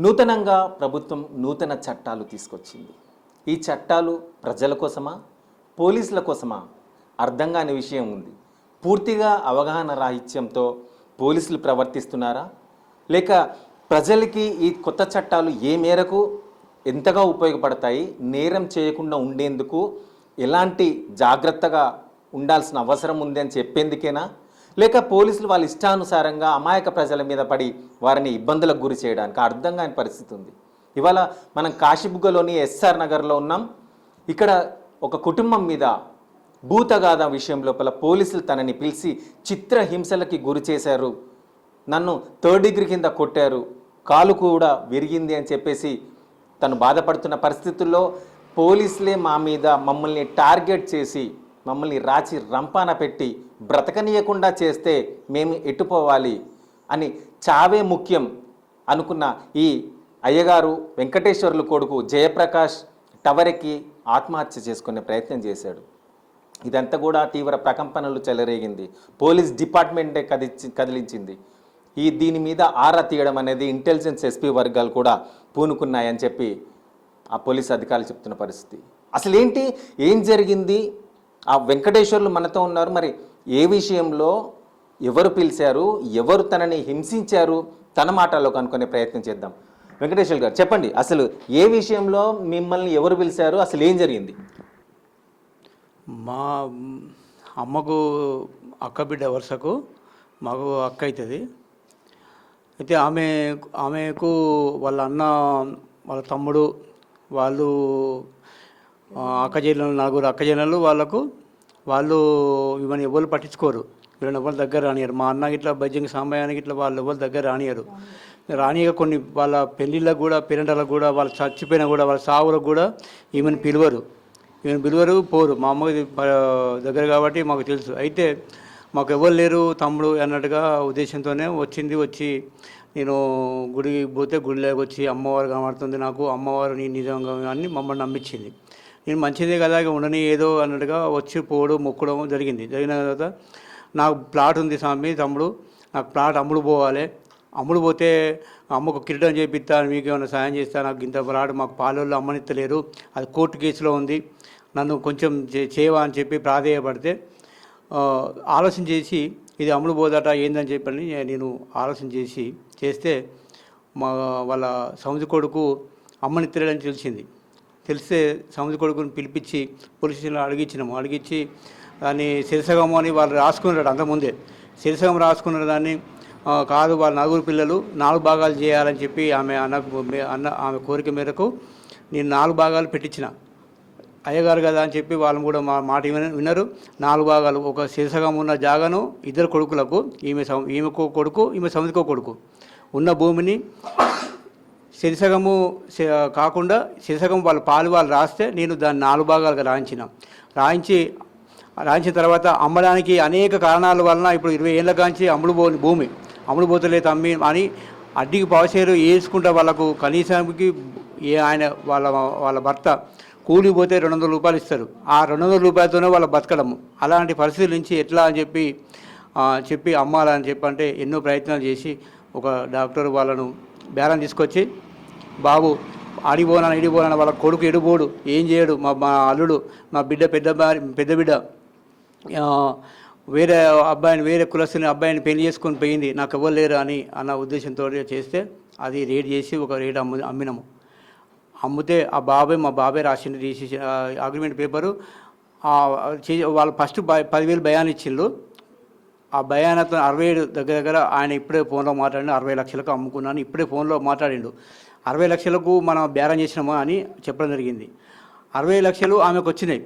నూతనంగా ప్రభుత్వం నూతన చట్టాలు తీసుకొచ్చింది. ఈ చట్టాలు ప్రజల కోసమా, పోలీసుల కోసమా అర్థం కాని విషయం ఉంది. పూర్తిగా అవగాహన రాహిత్యంతో పోలీసులు ప్రవర్తిస్తున్నారా, లేక ప్రజలకి ఈ కొత్త చట్టాలు ఏ మేరకు ఎంతగా ఉపయోగపడతాయి, నేరం చేయకుండా ఉండేందుకు ఎలాంటి జాగ్రత్తగా ఉండాల్సిన అవసరం ఉంది అని చెప్పేందుకేనా, లేక పోలీసులు వాళ్ళ ఇష్టానుసారంగా అమాయక ప్రజల మీద పడి వారిని ఇబ్బందులకు గురి చేయడానికి అర్థం కాని పరిస్థితి ఉంది. ఇవాళ మనం కాశీబుగ్గలోని ఎస్ఆర్ నగర్లో ఉన్నాం. ఇక్కడ ఒక కుటుంబం మీద భూతగాథ విషయం లోపల పోలీసులు తనని పిలిచి చిత్రహింసలకి గురి చేశారు, నన్ను 3rd డిగ్రీ కింద కొట్టారు, కాలు కూడా విరిగింది అని చెప్పేసి తను బాధపడుతున్న పరిస్థితుల్లో పోలీసులే మా మీద మమ్మల్ని టార్గెట్ చేసి మమ్మల్ని రాచి రంపాన పెట్టి బ్రతకనీయకుండా చేస్తే మేము ఎట్టుపోవాలి అని చావే ముఖ్యం అనుకున్న ఈ అయ్యగారు వెంకటేశ్వర్లు కొడుకు జయప్రకాష్ టవరెక్కి ఆత్మహత్య చేసుకునే ప్రయత్నం చేశాడు. ఇదంతా కూడా తీవ్ర ప్రకంపనలు చెలరేగింది. పోలీస్ డిపార్ట్మెంటే కదిలించింది. దీని మీద ఆరా తీయడం అనేది ఇంటెలిజెన్స్ ఎస్పీ వర్గాలు కూడా పూనుకున్నాయని చెప్పి ఆ పోలీస్ అధికారులు చెప్తున్న పరిస్థితి. అసలు ఏంటి, ఏం జరిగింది? ఆ వెంకటేశ్వర్లు మనతో ఉన్నారు. మరి ఏ విషయంలో ఎవరు పిలిచారు, ఎవరు తనని హింసించారు, తన మాటల్లో కనుక్కునే ప్రయత్నం చేద్దాం. వెంకటేశ్వర్ గారు చెప్పండి, అసలు ఏ విషయంలో మిమ్మల్ని ఎవరు పిలిచారు, అసలు ఏం జరిగింది? మా అమ్మకు అక్క బిడ్డ వరుసకు మాకు అక్క అవుతుంది. అయితే ఆమెకు వాళ్ళ అన్న, వాళ్ళ తమ్ముడు, వాళ్ళు అక్కజెల్లెలు, 4 అక్కజెల్లెలు, వాళ్ళు ఇవన్నీ ఎవరు పట్టించుకోరు. వీళ్ళని ఎవరు దగ్గర రానియరు. మా అన్న ఇట్లా బజ్జంగి సాంబయానికి ఇట్లా వాళ్ళు ఎవరు దగ్గర రానియక కొన్ని వాళ్ళ పెళ్ళిళ్ళకు కూడా, పేరెంటాలకు కూడా, వాళ్ళు చచ్చిపోయినా కూడా, వాళ్ళ సావులకు కూడా ఈమెను పిలువరు, పోరు. మా అమ్మకి దగ్గర కాబట్టి మాకు తెలుసు. అయితే మాకు ఎవరు లేరు తమ్ముడు అన్నట్టుగా ఉద్దేశంతోనే వచ్చి నేను గుడికి పోతే గుడిలోకి వచ్చి అమ్మవారు కనబడుతుంది నాకు, అమ్మవారు నీ నిజంగా అని మమ్మల్ని నమ్మించింది. నేను మంచిదే కదా ఉండని ఏదో అన్నట్టుగా వచ్చి పోవడం మొక్కడం జరిగిన తర్వాత నాకు ప్లాట్ ఉంది స్వామి తమ్ముడు, నాకు ప్లాట్ అమ్ముడు పోవాలి, అమ్ముడు పోతే అమ్మకు కిరీటం చేపిస్తా, మీకు ఏమైనా సాయం చేస్తా, నాకు ఇంత ప్లాట్ మాకు పాలల్లో అమ్మనిత్తలేరు, అది కోర్టు కేసులో ఉంది, నన్ను కొంచెం చేయవా అని చెప్పి ప్రాధేయపడితే ఆలోచన చేసి ఇది అమ్ముడు పోదట ఏందని చెప్పని నేను ఆలోచన చేస్తే వాళ్ళ సముద్ర కొడుకు అమ్మనిత్తలేడని తెలిస్తే సముద్ర కొడుకుని పిలిపించి పోలీస్ స్టేషన్లో అడిగించి దాన్ని శిరసగము అని వాళ్ళు రాసుకున్నాడు. అంతకుముందే శిరసగం రాసుకున్నారు. దాన్ని కాదు, వాళ్ళ 4 పిల్లలు 4 భాగాలు చేయాలని చెప్పి ఆమె కోరిక మేరకు నేను 4 భాగాలు పెట్టించిన. అయ్యగారు కదా అని చెప్పి వాళ్ళు కూడా మా మాట విన్నారు. 4 భాగాలు, ఒక శిరసగం ఉన్న జాగాను 2 కొడుకులకు, ఈమెకో కొడుకు, ఈమె సముద్రకో కొడుకు ఉన్న భూమిని శిరసగము కాకుండా శిరసగం వాళ్ళ పాలు వాళ్ళు రాస్తే నేను దాన్ని 4 భాగాలుగా రాయించిన తర్వాత అమ్మడానికి అనేక కారణాల వలన ఇప్పుడు 20 ఏళ్ళ కాంచి అమ్ముడు పోతలే తమ్మి అని అడ్డికి పావుసేరు వేసుకుంటా వాళ్ళకు కనీసానికి ఆయన వాళ్ళ భర్త కూలి పోతే 200 రూపాయలు ఇస్తారు. ఆ 200 రూపాయలతోనే వాళ్ళ బతకడము. అలాంటి పరిస్థితుల నుంచి ఎట్లా అని చెప్పి అమ్మాలని చెప్పంటే ఎన్నో ప్రయత్నాలు చేసి ఒక డాక్టర్ వాళ్ళను బేరం తీసుకొచ్చి, బాబు ఇడిపోనాను వాళ్ళ కొడుకు ఎడుబోడు, ఏం చేయడు, మా అల్లుడు, మా బిడ్డ పెద్ద బిడ్డ వేరే కులస్తుని అబ్బాయిని పెళ్లి చేసుకొని పోయింది, నాకు ఎవరు లేరు అన్న ఉద్దేశంతో చేస్తే అది రేట్ చేసి ఒక రేట్ అమ్మినాము. అమ్మితే మా బాబాయ్ రాసిండు అగ్రిమెంట్ పేపరు. వాళ్ళు ఫస్ట్ 10,000 భయాన్ని ఇచ్చిండ్రు. ఆ భయానతో 67 దగ్గర ఆయన ఇప్పుడే ఫోన్లో మాట్లాడి 60 లక్షలకు అమ్ముకున్నాను, ఇప్పుడే ఫోన్లో మాట్లాడిండు. 60 లక్షలకు మనం బేరం చేసినామా అని చెప్పడం జరిగింది. 60 లక్షలు ఆమెకు వచ్చినాయి.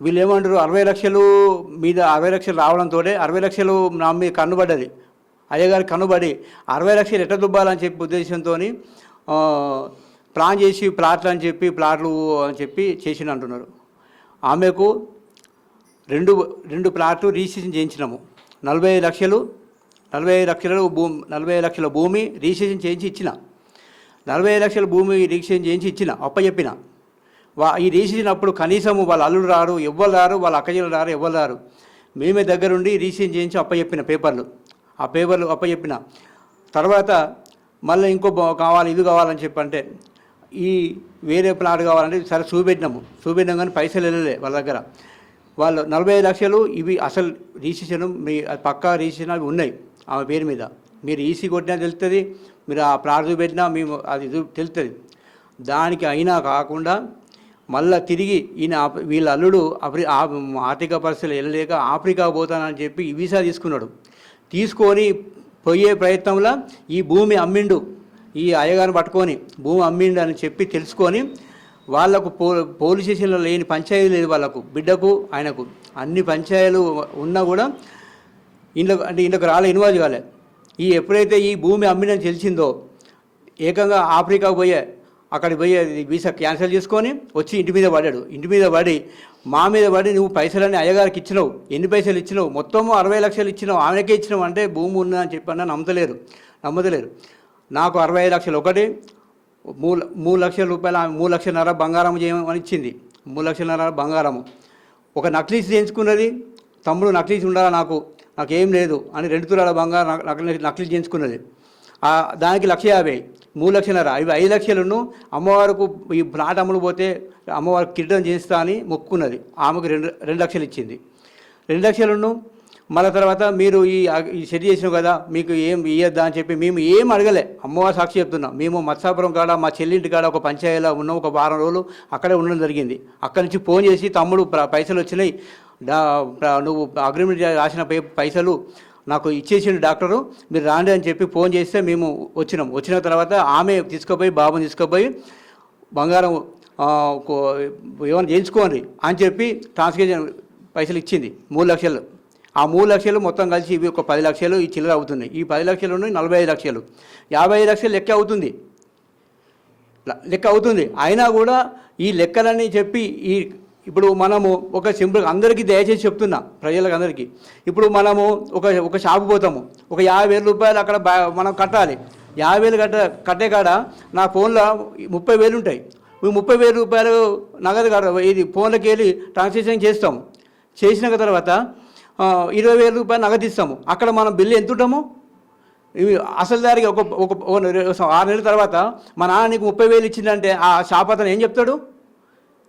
వీళ్ళు ఏమంటారు, 60 లక్షలు మీద 60 లక్షలు రావడంతో 60 లక్షలు నా మీద కన్నుబడ్డది, అయ్యగారికి కన్నుబడి 60 లక్షలు ఎట్ట దుబ్బాలని చెప్పి ఉద్దేశంతో ప్లాన్ చేసి ప్లాట్లు అని చెప్పి చేసిన అంటున్నారు. ఆమెకు 2 ప్లాట్లు రిజిస్ట్రేషన్ చేయించినాము. 45 లక్షల భూమి రిజిస్ట్రేషన్ చేయించి ఇచ్చిన. 45 లక్షల భూమి రిజిస్ట్రేషన్ చేయించి ఇచ్చిన, అప్పచెప్పిన. ఈ రిజిస్ట్రేషన్ అప్పుడు కనీసం వాళ్ళ అల్లుడు రారు, ఎవ్వరు రారు, వాళ్ళ అక్కజీలు రారు, ఎవ్వరు రారు. మేమే దగ్గరుండి రిజిస్ట్రేషన్ చేయించి అప్పచెప్పిన పేపర్లు అప్పచెప్పిన. తర్వాత మళ్ళీ ఇంకో కావాలి ఇది కావాలని చెప్పంటే ఈ వేరే ప్లాట్ కావాలంటే సరే చూపెట్టినాం కానీ పైసలు వెళ్ళలే వాళ్ళ దగ్గర. వాళ్ళు 45 లక్షలు ఇవి అసలు రిజిస్ట్రేషన్ మీ పక్కా రిజిస్ట్రేషన్ అవి ఉన్నాయి ఆమె పేరు మీద. మీరు ఈసీ కొట్టినా తెలుస్తుంది, మీరు ఆ ప్లాట్ చూపెట్టినా మేము అది తెలుస్తుంది. దానికి అయినా కాకుండా మళ్ళీ తిరిగి ఈయన వీళ్ళ అల్లుడు ఆర్థిక పరిస్థితులు వెళ్ళలేక ఆఫ్రికా పోతానని చెప్పి వీసా తీసుకున్నాడు. తీసుకొని పోయే ప్రయత్నంలో ఈ భూమి అమ్మిండు, ఈ అయ్యగారిని పట్టుకొని భూమి అమ్మిండు అని చెప్పి తెలుసుకొని వాళ్ళకు పోలీస్ స్టేషన్లో లేని పంచాయతీ లేదు వాళ్ళకు, బిడ్డకు ఆయనకు అన్ని పంచాయతీలు ఉన్నా కూడా ఇంట్లోకి ఇన్వాల్వ్ కాలే. ఎప్పుడైతే ఈ భూమి అమ్మినని తెలిసిందో ఏకంగా ఆఫ్రికాకు అక్కడికి పోయి వీసా క్యాన్సిల్ చేసుకొని వచ్చి ఇంటి మీద పడ్డాడు. ఇంటి మీద పడి మా మీద పడి నువ్వు పైసలన్నీ అయ్యగారికి ఇచ్చినావు, ఎన్ని పైసలు ఇచ్చినావు, మొత్తము 60 లక్షలు ఇచ్చినావు, ఆమెకే ఇచ్చినావు అంటే భూమి ఉందని చెప్పన్నా నమ్మతలేరు. నాకు 65 లక్షలు ఒకటి, 3 లక్షల రూపాయలు, 3 లక్షలన్నర బంగారం చేయమని ఇచ్చింది. 3 లక్షలన్నర బంగారము. ఒక నక్లీస్ చేయించుకున్నది, తమ్ముడు నక్లీస్ ఉండాలా నాకేం లేదు అని 2 తులాల బంగారం నక్లీస్ చేయించుకున్నది. దానికి 1,50,000, 3 లక్షలన్నర. ఇవి 5 లక్షలను అమ్మవారికి ఈ ప్లాట్ అమ్ముడు పోతే అమ్మవారికి కిరీటం చేస్తా అని మొక్కున్నది. ఆమెకు 2 లక్షలు ఇచ్చింది. 2 లక్షలను మళ్ళీ తర్వాత మీరు ఈ సెట్ చేసినావు కదా మీకు ఏం ఇయ్యద్దా అని చెప్పి మేము ఏం అడగలే. అమ్మవారి సాక్షి చెప్తున్నాం. మేము మత్సాపురం కాడ మా చెల్లింటి కాడ ఒక పంచాయతీలో ఉన్నాం, ఒక వారం రోజులు అక్కడే ఉండడం జరిగింది. అక్కడి నుంచి ఫోన్ చేసి తమ్ముడు పైసలు వచ్చినాయి, నువ్వు అగ్రిమెంట్ రాసిన పైసలు నాకు ఇచ్చేసిండు డాక్టరు, మీరు రాండి అని చెప్పి ఫోన్ చేస్తే మేము వచ్చిన తర్వాత ఆమె బాబుని తీసుకుపోయి బంగారం ఏమైనా చేయించుకోండి అని చెప్పి ట్రాన్స్కేషన్ పైసలు ఇచ్చింది 3 లక్షలు. ఆ 3 లక్షలు మొత్తం కలిసి ఇవి ఒక 10 లక్షలు ఈ చిల్లర అవుతున్నాయి. ఈ 10 లక్షలు 45 లక్షలు, 55 లక్షలు లెక్క అవుతుంది. అయినా కూడా ఈ లెక్కలని చెప్పి ఇప్పుడు మనము ఒక సింపుల్ అందరికీ దయచేసి చెప్తున్నా ప్రజలకు అందరికీ, ఇప్పుడు మనము ఒక షాపు పోతాము, ఒక 50,000 రూపాయలు అక్కడ మనం కట్టాలి. 50,000 కట్టే కాడ నా ఫోన్లో 30,000 ఉంటాయి. 30,000 రూపాయలు నగదు కాడ ఇది ఫోన్లోకి వెళ్ళి ట్రాన్సాక్షన్ చేస్తాము. చేసిన తర్వాత 20,000 రూపాయలు నగదు ఇస్తాము. అక్కడ మనం బిల్లు ఎంత ఉంటాము, ఇవి అసలు దారికి ఒక 6 నెలల తర్వాత మా నాన్న నీకు 30,000 ఇచ్చిందంటే ఆ షాప్ అతను ఏం చెప్తాడు?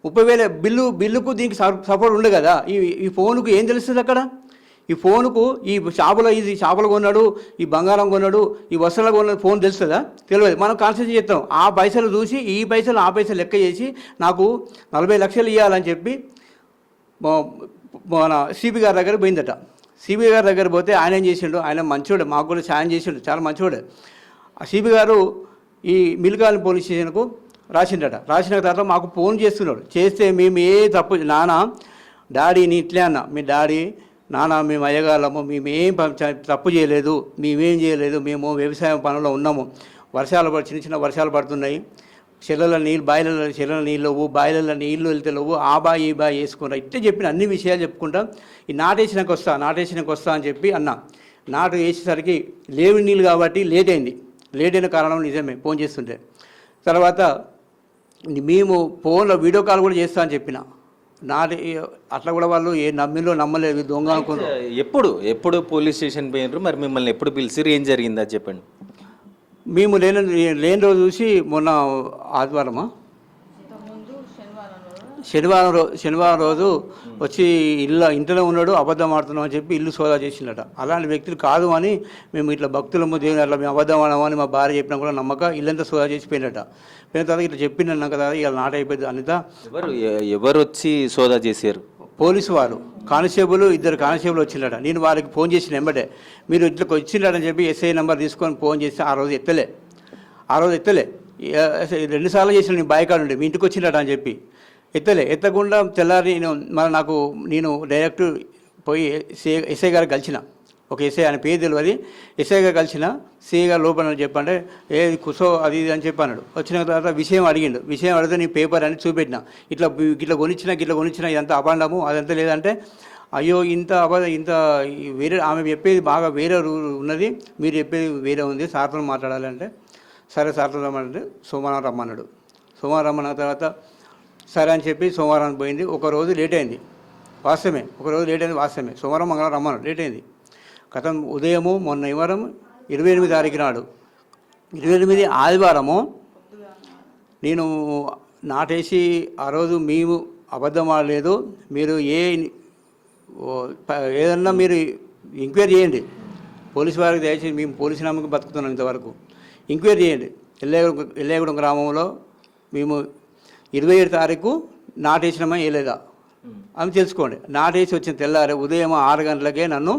30,000 బిల్లుకు దీనికి సపోర్ట్ ఉండే కదా. ఈ ఫోన్కు ఏం తెలుస్తుంది అక్కడ? ఈ ఫోన్కు ఈ షాపులో కొన్నాడు, ఈ బంగారం కొన్నాడు, ఈ వస్త్రాలు కొన్నాడు, ఫోన్ తెలుస్తుందా? తెలియదు. మనం కాన్సన్ట్రేట్ చేస్తాం. ఆ పైసలు చూసి ఈ పైసలు ఆ పైసలు లెక్క చేసి నాకు 40 లక్షలు ఇవ్వాలని చెప్పి మన సిపి గారి దగ్గర పోయిందట. సిపి గారి దగ్గర పోతే ఆయన ఏం చేసిండు, ఆయన మంచోడే, మాకు కూడా సాయం చేసిండు, చాలా మంచోడే. ఆ సిపి గారు ఈ మిల్కాల్ పోలీస్ స్టేషన్కు రాసిన తర్వాత మాకు ఫోన్ చేస్తున్నాడు. చేస్తే మేము తప్పు నాన్న డాడీని ఇట్లే అన్న, మీ డాడీ నాన్న మేము అయ్యగాళ్ళము, మేమేం తప్పు చేయలేదు, మేమేం చేయలేదు, మేము వ్యవసాయం పనుల్లో ఉన్నాము, చిన్న చిన్న వర్షాలు పడుతున్నాయి, చెల్లెల నీళ్ళు బాయిలలో నీళ్ళు వెళ్తే లేవు, ఆ బాయి ఈ బాయి వేసుకున్నా ఇట్టే చెప్పిన అన్ని విషయాలు చెప్పుకుంటా ఈ నాటేసినాక వస్తా అని చెప్పి అన్న. నాటు వేసేసరికి లేవి నీళ్ళు కాబట్టి లేట్ అయిన కారణం నిజమే ఫోన్ చేస్తుంటే. తర్వాత మేము ఫోన్లో వీడియో కాల్ కూడా చేస్తా అని చెప్పిన. అట్లా కూడా వాళ్ళు నమ్మలేదు, దొంగ అనుకున్నారు. ఎప్పుడు పోలీస్ స్టేషన్ పోయినారు? మరి మిమ్మల్ని ఎప్పుడు పిలిచిరు? ఏం జరిగిందా చెప్పండి. మేము లేని రోజు చూసి మొన్న ఆదివారమా శనివారం రోజు వచ్చి ఇంట్లో ఉన్నాడు, అబద్ధం ఆడుతున్నాం అని చెప్పి ఇల్లు సోదా చేసిందట. అలాంటి వ్యక్తులు కాదు అని మేము ఇట్లా భక్తులము దేవుని అట్లా మేము అబద్ధం ఆడమని మా భార్య చెప్పినా కూడా నమ్మక ఇల్లంతా సోదా చేసి పోయినట. పోయిన తర్వాత ఇట్లా చెప్పినాను కదా, ఇక నాట అయిపోయింది అనిత. ఎవరు వచ్చి సోదా చేశారు? పోలీసు వారు, ఇద్దరు కానిస్టేబుల్ వచ్చిందట. నేను వారికి ఫోన్ చేసిన వెంబడే మీరు ఇట్లా వచ్చిండటని చెప్పి ఎస్ఐ నెంబర్ తీసుకొని ఫోన్ చేస్తే ఆ రోజు ఎత్తలే 2 సార్లు చేసిన నేను బాయ్ కాడ ఉండే మీ ఇంటికి వచ్చిందట అని చెప్పి ఎత్తకుండా తెల్లారి నేను డైరెక్ట్ పోయి ఎస్ఐ గారు కలిసిన. ఒక ఎస్ఐ ఆయన పేరు తెలియదు, ఎస్ఐ గారు కలిసిన. సిఐ గారు లోపల చెప్పంటే కుసో అది ఇది అని చెప్పన్నాడు. వచ్చిన తర్వాత విషయం అడిగితే నీ పేపర్ అని చూపెట్టిన. ఇట్లా కొనిచ్చిన ఇదంతా అబాండము, అదంతా లేదంటే అయ్యో ఇంత వేరే ఆమె చెప్పేది బాగా వేరే ఉన్నది, మీరు చెప్పేది వేరే ఉంది, సార్తో మాట్లాడాలంటే సరే సార్తో రమ్మంటే సోమవారం రమ్మన్నాడు. సోమవారం రమ్మన్న తర్వాత సరే అని చెప్పి సోమవారం పోయింది. ఒకరోజు లేట్ అయింది వాస్తవమే, సోమవారం మంగళవారం రమ్మన్నాడు, లేట్ అయింది. ఉదయము మొన్న 28 తారీఖు నాడు 28 ఆదివారము నేను నాటేసి ఆ రోజు మేము అబద్ధం ఆడలేదు. మీరు ఏదన్నా మీరు ఎంక్వైరీ చేయండి. పోలీసు వారికి దయచేసి మేము పోలీసు నమ్మకం బతుకుతున్నాం ఇంతవరకు. ఎంక్వైరీ చేయండి. ఎల్లేగూడెం గ్రామంలో మేము 27 తారీఖు నాటేసినామా వేయలేదా అని తెలుసుకోండి. నాటేసి వచ్చిన తెల్లారి ఉదయం 6 గంటలకే నన్ను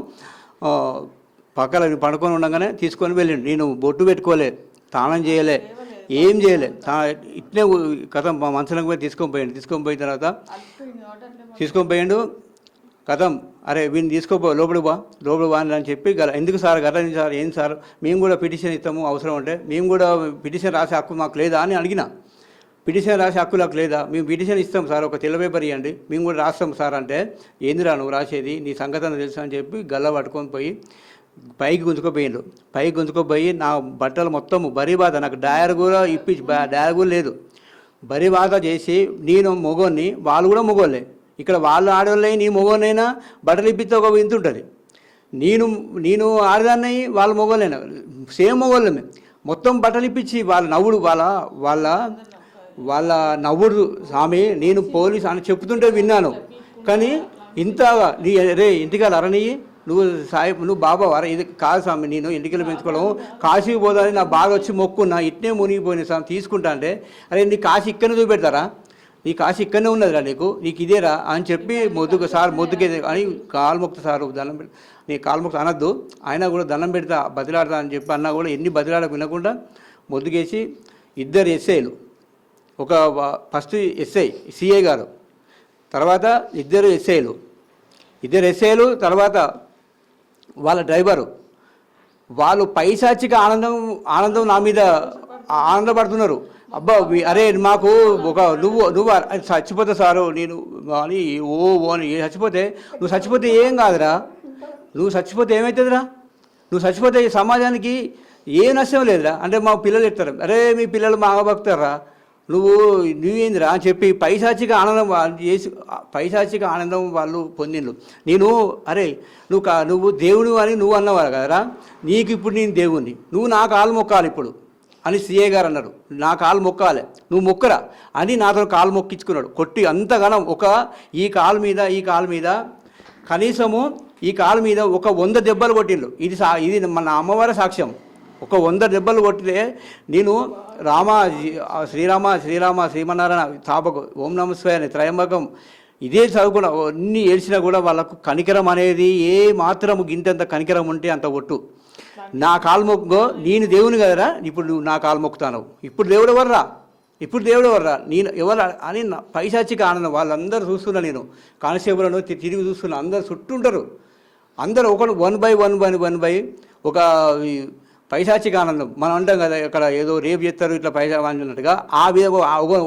పక్కన పడుకొని ఉండగానే తీసుకొని వెళ్ళిండు. నేను బొట్టు పెట్టుకోలే, తాళం చేయలే, ఏం చేయలే. ఇట్లే కథం మా మనసులకు పోయి తీసుకొని పోయిన తర్వాత తీసుకొని పోయిండు. కథం అరే వీడిని తీసుకోపో లోపలికి బా అని చెప్పి ఎందుకు సార్ గత సార్ ఏం సార్ మేము కూడా పిటిషన్ ఇస్తాము అవసరం అంటే మేము కూడా పిటిషన్ రాసే హక్కు మాకు లేదా అని అడిగిన. పిటిషన్ రాసే హక్కు నాకు లేదా? మేము పిటిషన్ ఇస్తాం సార్, ఒక తెల్ల పేపర్ ఇవ్వండి, మేము కూడా రాస్తాం సార్ అంటే ఏందిరా నువ్వు రాసేది, నీ సంగతి తెలుసు అని చెప్పి గల్ల పట్టుకొని పోయి పైకి గుంజుకోపోయి నా బట్టలు మొత్తం బరీ బాధ, నాకు డయర్ కూడా డయర్ కూడా లేదు, బరీ బాధ చేసి నేను మొగోన్ని, వాళ్ళు కూడా మొగోళ్ళే, ఇక్కడ వాళ్ళు ఆడవాళ్ళే, నీ మొగోనైనా బట్టలు ఇప్పిస్తే ఒక ఇంత ఉంటుంది. నేను ఆడదాన్ని వాళ్ళు మొగోళ్ళైనా సేమ్ మొగోళ్ళమే. మొత్తం బట్టలు ఇప్పించి వాళ్ళ నవ్వుడు వాళ్ళ నవ్వుడు స్వామి. నేను పోలీసు అని చెప్తుంటే విన్నాను, కానీ ఇంతగా రే ఇంటికాడ అరణి నువ్వు బాబా వర ఇది కాదు స్వామి, నేను ఇంటికెళ్ళి పెంచుకోవడం కాశీకి పోదాని నా బాగా వచ్చి మొక్కున్నా, ఇట్నే మునిగిపోయిన స్వామి తీసుకుంటా అంటే అరే నీ కాశీ ఇక్కడనే చూపెడతారా, నీ కాశీ ఇక్కడనే ఉన్నదిరా, నీకు ఇదేరా అని చెప్పి మొద్దుకే అని కాలుమొక్త సారు దండం పెడతా, నీ కాలుమొక్త అనద్దు, ఆయన కూడా దండం పెడతా బతిలాడతా అని చెప్పి అన్నా కూడా ఎన్ని బతిలాడకు వినకుండా మొద్దుకేసి 2 ఎస్ఐలు, ఒక ఫస్ట్ ఎస్ఐ సిఐ గారు, తర్వాత 2 ఎస్ఐలు, తర్వాత వాళ్ళ డ్రైవరు, వాళ్ళు పైశాచిక ఆనందం నా మీద ఆనందపడుతున్నారు. అబ్బా అరే మాకు నువ్వు చచ్చిపోతే సారు నేను అని అని నువ్వు చచ్చిపోతే ఏం కాదురా, నువ్వు చచ్చిపోతే ఏమవుతుందిరా, నువ్వు చచ్చిపోతే ఈ సమాజానికి ఏ నష్టం లేదురా అంటే మా పిల్లలు చెప్తారు, అరే మీ పిల్లలు మా భక్తారా, నువ్వేందిరా అని చెప్పి పైశాచిక ఆనందం వాళ్ళు పొందిండ్రు. నేను అరే నువ్వు దేవుడు అని నువ్వు అన్నవారు కదరా, నీకు ఇప్పుడు నేను దేవుణ్ణి, నువ్వు నా కాలు మొక్కాలి ఇప్పుడు అని సిఏ గారు అన్నారు. నా కాలు మొక్కాలి, నువ్వు మొక్కరా అని నాతో కాలు మొక్కించుకున్నాడు. కొట్టి అంతగానం ఈ కాలు మీద కనీసము ఈ కాలు మీద ఒక 100 దెబ్బలు కొట్టిండ్రు. ఇది మన అమ్మవారి సాక్ష్యం. ఒక 100 దెబ్బలు కొట్టితే నేను శ్రీరామ శ్రీమన్నారాయణ తాపకు ఓం నమ శివాయ త్రయంబకం ఇదే చదువుకున్న అన్ని ఏడ్చినా కూడా వాళ్ళకు కనికరం అనేది ఏ మాత్రము గింతంత కనికరం ఉంటే అంత ఒట్టు. నా కాలు మొక్కో నేను దేవుని కదరా, ఇప్పుడు నువ్వు నా కాలు మొక్కుతాను, ఇప్పుడు దేవుడు ఎవర్రా నేను ఎవరు అని పైశాచిక ఆనందం. వాళ్ళందరూ చూస్తున్నా, నేను కానిస్టేబుల్ను తిరిగి చూస్తున్నా, అందరు చుట్టూంటారు, అందరూ ఒకరు 1 by 1 ఒక పైశాచిక ఆనందం. మనం అంటాం కదా ఇక్కడ ఏదో రేపు చేస్తారు ఇట్లా అన్నట్టుగా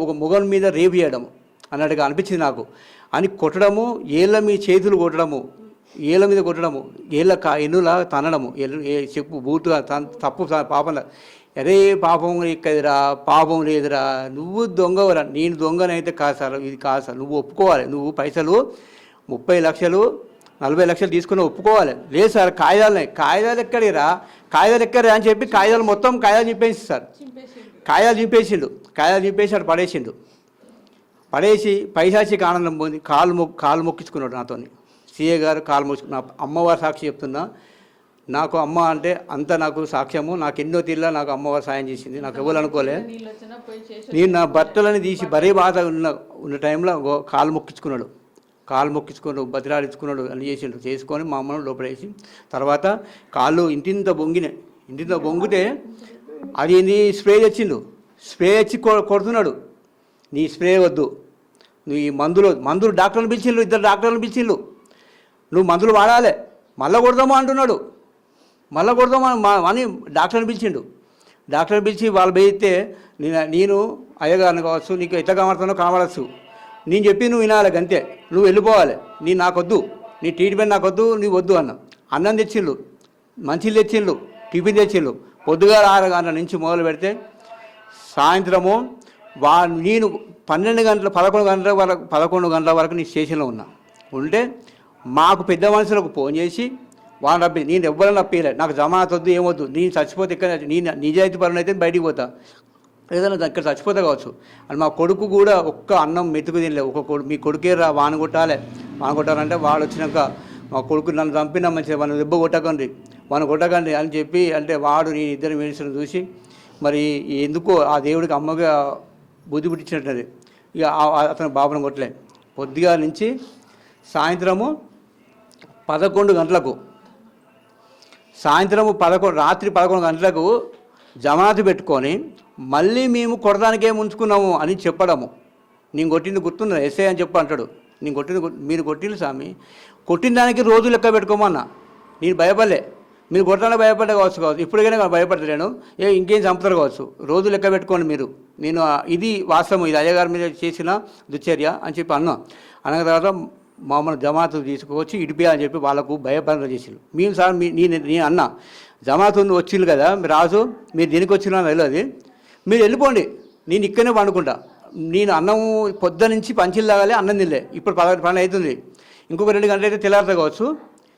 ఒక మొగన్ మీద రేపు చేయడం అన్నట్టుగా అనిపించింది నాకు. అని కొట్టడము, ఏళ్ళ మీ చేతులు కొట్టడము, ఏళ్ళ మీద కొట్టడము, ఎన్నులా తనడము, చెప్పు బూటుగా తప్పు పాపం, అరే పాపం ఎక్కదిరా, పాపం లేదురా, నువ్వు దొంగవరా, నేను దొంగనైతే కాదు సార్, ఇది కాదు సార్, నువ్వు ఒప్పుకోవాలి, నువ్వు పైసలు 30 లక్షలు 40 లక్షలు తీసుకుని ఒప్పుకోవాలి. లేదు సార్ కాగితాలు ఎక్కడిరా అని చెప్పి మొత్తం కాగితాలు చింపేసి సార్, కాగితాలు చింపేసి అటు పడేసి పైశాచిక ఆనందం పొంది కాలు మొక్కించుకున్నాడు నాతోని. సిఏ గారు కాలు మొక్కు, నా అమ్మవారి సాక్షి చెప్తున్నా, నాకు అమ్మ అంటే అంత నాకు సాక్ష్యము, నాకు ఎన్నో తీర్లా నాకు అమ్మవారు సాయం చేసింది, నాకు ఎవరు అనుకోలే. నేను నా బట్టలని తీసి బరే బాధ ఉన్న టైంలో కాలు మొక్కించుకున్నాడు, బతిలాడించుకున్నాడు అని చేసుకొని మా అమ్మను లోపడేసి తర్వాత కాళ్ళు ఇంటింత బొంగితే అది ఏంది స్ప్రే తెచ్చి కొడుతున్నాడు. నీ స్ప్రే వద్దు, నువ్వు ఈ మందులు డాక్టర్ని పిలిచిండు, 2 డాక్టర్లను పిలిచిండు, నువ్వు మందులు వాడాలి, మళ్ళీ కొడదామా అంటున్నాడు, అని డాక్టర్ని పిలిచి వాళ్ళు పోయితే నేను అయ్యగారిని కావచ్చు, నీకు ఎట్లా కనబడుతుందో కనబడచ్చు, నేను చెప్పి నువ్వు వినాలి అంతే, నువ్వు వెళ్ళిపోవాలి, నాకొద్దు, నీ ట్రీట్మెంట్ నాకొద్దు, నువ్వు వద్దు అన్న. అన్నం తెచ్చిండు, మంచిలు తెచ్చిండు, టిఫిన్ తెచ్చిండు. పొద్దుగా 6 గంటల నుంచి మొదలు పెడితే సాయంత్రము నేను 11 గంటల వరకు నీ స్టేషన్లో ఉంటే మాకు పెద్ద మనుషులకు ఫోన్ చేసి వాళ్ళని రప్పి నేను ఎవ్వరైనా రప్పిలే, నాకు జమానత్ వద్దు ఏమొద్దు, నేను చచ్చిపోతే ఇక్కడ నేను నిజాయితీ పరుని అయితే బయటికి పోతా, ఏదైనా ఇక్కడ చచ్చిపోతా కావచ్చు అని. మా కొడుకు కూడా ఒక్క అన్నం మెతుకు తినలే. మీ కొడుకే రా వాన కొట్టాలంటే వాడు వచ్చినాక మా కొడుకు నన్ను చంపినా మంచిది, వాడిని దెబ్బ కొట్టకండి అని చెప్పి అంటే వాడు నేను ఇద్దరు మెడిసిన్ చూసి మరి ఎందుకో ఆ దేవుడికి అమ్మగా బుద్ధి పుట్టించినట్టు ఇక అతను బాబును కొట్టలే. పొద్దుగా నుంచి సాయంత్రము 11 గంటలకు రాత్రి 11 గంటలకు జమానతు పెట్టుకొని మళ్ళీ మేము కొడడానికే ఉంచుకున్నాము అని చెప్పడము. నేను కొట్టింది గుర్తున్నా ఎస్ఐ అని చెప్పి అంటాడు. నేను మీరు కొట్టింది స్వామి, కొట్టిన దానికి రోజు లెక్క పెట్టుకోమన్నా. నేను భయపడలే, మీరు కొట్టడానికి భయపడ్డా కావచ్చు ఇప్పటికైనా భయపడలేను, ఇంకేం చంపుతారు కావచ్చు, రోజు లెక్క పెట్టుకోండి మీరు. నేను ఇది వాస్తవం, ఇది అయ్యగారి మీద చేసిన దుశ్చర్య అని చెప్పి అన్న తర్వాత మమ్మల్ని జమాతు తీసుకొచ్చి ఇడిపియాలని చెప్పి వాళ్ళకు భయపడన చేసిండు. మేము సార్ నేను అన్న జమాతు వచ్చింది కదా రాజు, మీరు దీనికి వచ్చినా తెలియదు, మీరు వెళ్ళిపోండి, నేను ఇక్కడనే పండుకుంటా. నేను అన్నం పొద్దు నుంచి పంచిలు తాగాలి, అన్నం తినలే, ఇప్పుడు 12 అవుతుంది, ఇంకొక 2 గంటలు అయితే తెల్లారితే కావచ్చు.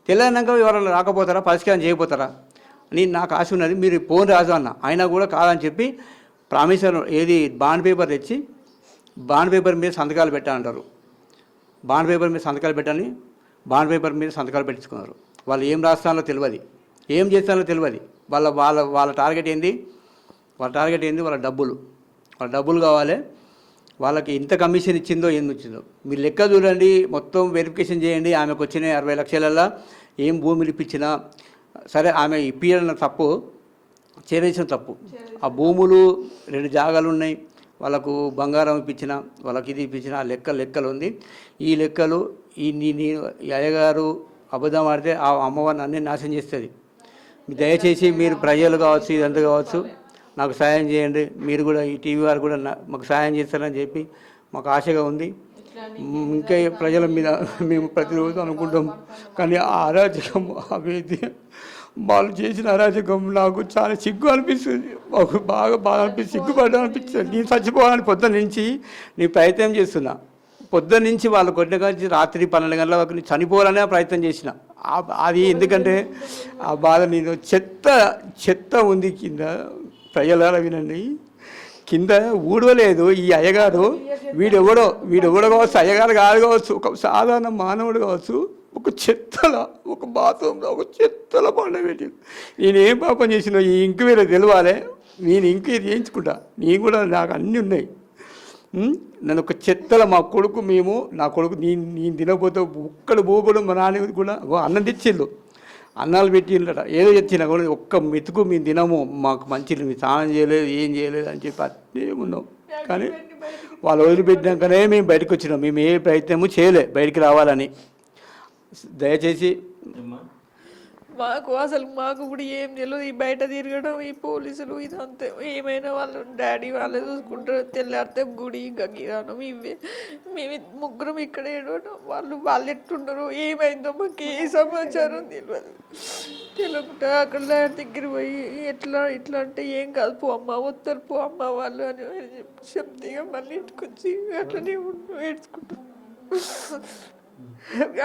తెల్లారినాక ఎవరైనా రాకపోతారా, పరిష్కారం చేయకపోతారా, నాకు ఆశ ఉన్నది, మీరు ఫోన్ రాజు అన్న. అయినా కూడా కాదని చెప్పి ప్రామిసర్ బాండ్ పేపర్ తెచ్చి బాండ్ పేపర్ మీద సంతకాలు పెట్టాలంటారు. బాండ్ పేపర్ మీద సంతకాలు పెట్టని బాండ్ పేపర్ మీద సంతకాలు పెట్టించుకున్నారు. వాళ్ళు ఏం రాస్తానో తెలియదు, ఏం చేస్తానో తెలియదు. వాళ్ళ టార్గెట్ ఏంది, వాళ్ళ డబ్బులు కావాలి. వాళ్ళకి ఎంత కమిషన్ ఇచ్చిందో ఏంది వచ్చిందో మీరు లెక్క చూడండి, మొత్తం వెరిఫికేషన్ చేయండి. ఆమెకు వచ్చిన 60 లక్షలల్లో ఏం భూములు ఇప్పించినా సరే, ఆమె ఇప్పించిన తప్పు, చేరేసిన తప్పు. ఆ భూములు 2 జాగాలు ఉన్నాయి, వాళ్ళకు బంగారం ఇప్పించిన, వాళ్ళకి ఇది ఇప్పించిన, ఆ లెక్కలు ఉంది. ఈ లెక్కలు ఈ అయ్యగారు అబద్ధం ఆడితే ఆ అమ్మవారిని అన్నీ నాశనం చేస్తుంది. దయచేసి మీరు ప్రజలు కావచ్చు, ఇదంతా కావచ్చు, నాకు సాయం చేయండి. మీరు కూడా ఈ టీవీ వారు కూడా మాకు సాయం చేస్తారని చెప్పి మాకు ఆశగా ఉంది. ఇంకా ప్రజల మీద మేము ప్రతిరోజు అనుకుంటాం, కానీ ఆ అరాచకం వాళ్ళు చేసిన అరాచకం నాకు చాలా సిగ్గు అనిపిస్తుంది, మాకు బాగా అనిపిస్తుంది, సిగ్గుపడ్డా అనిపిస్తుంది. నేను చచ్చిపోవాలని పొద్దున్న నుంచి నేను ప్రయత్నం చేస్తున్నా, పొద్దున్న నుంచి వాళ్ళు కొట్టిన కానీ రాత్రి 12 గంటల వరకు చనిపోవాలనే ప్రయత్నం చేసిన. అది ఎందుకంటే ఆ బాధ, నేను చెత్త ఉంది కింద, ప్రజలారా వినండి, కింద ఊడవలేదు ఈ అయ్యగారు. వీడెవడో కావచ్చు, అయ్యగారు కాదు కావచ్చు, ఒక సాధారణ మానవుడు కావచ్చు, ఒక బాత్రూంలో ఒక చెత్తల పండ పెట్టింది. నేనేం పాపం చేసినా ఈ ఇంక్వైరీ తెలవాలి, నేను ఇంక్వైరీ చేయించుకుంటా, నేను కూడా నాకు అన్నీ ఉన్నాయి. నన్ను ఒక చెత్తల మా కొడుకు నా కొడుకు నేను తినకపోతే ఒక్కడు పోకూడదు. మా నాన్న కూడా అన్నం తెచ్చిళ్ళు, అన్నాలు పెట్టిండట, ఏదో తెచ్చినా కూడా ఒక్క మెతుకు మేము తినము, మాకు మంచిది, మేము స్నానం చేయలేదు, ఏం చేయలేదు అని చెప్పి అట్టే ఉన్నాం. కానీ వాళ్ళు వదిలిపెట్టినాకనే మేము బయటకు వచ్చినాం, మేము ఏ ప్రయత్నము చేయలే బయటికి రావాలని. దయచేసి మాకు కూడా ఏం తెలియదు, ఈ బయట తిరగడం, ఈ పోలీసులు ఇదంతే. ఏమైనా వాళ్ళు డాడీ వాళ్ళే చూసుకుంటారు, తెల్లారితే గుడి గగిరానం ఇవే. మేము ముగ్గురం ఇక్కడ ఏడవడం, వాళ్ళు ఎట్టుండరు, ఏమైందో మాకు ఏ సమాచారం తెలియకుండా అక్కడ దగ్గర పోయి ఇట్లా అంటే ఏం కాదు, పో అమ్మ వస్తారు, పో అమ్మ వాళ్ళు అని చెప్తే మళ్ళీ ఇంటికొచ్చి అట్లనే ఏడ్చుకుంటాం.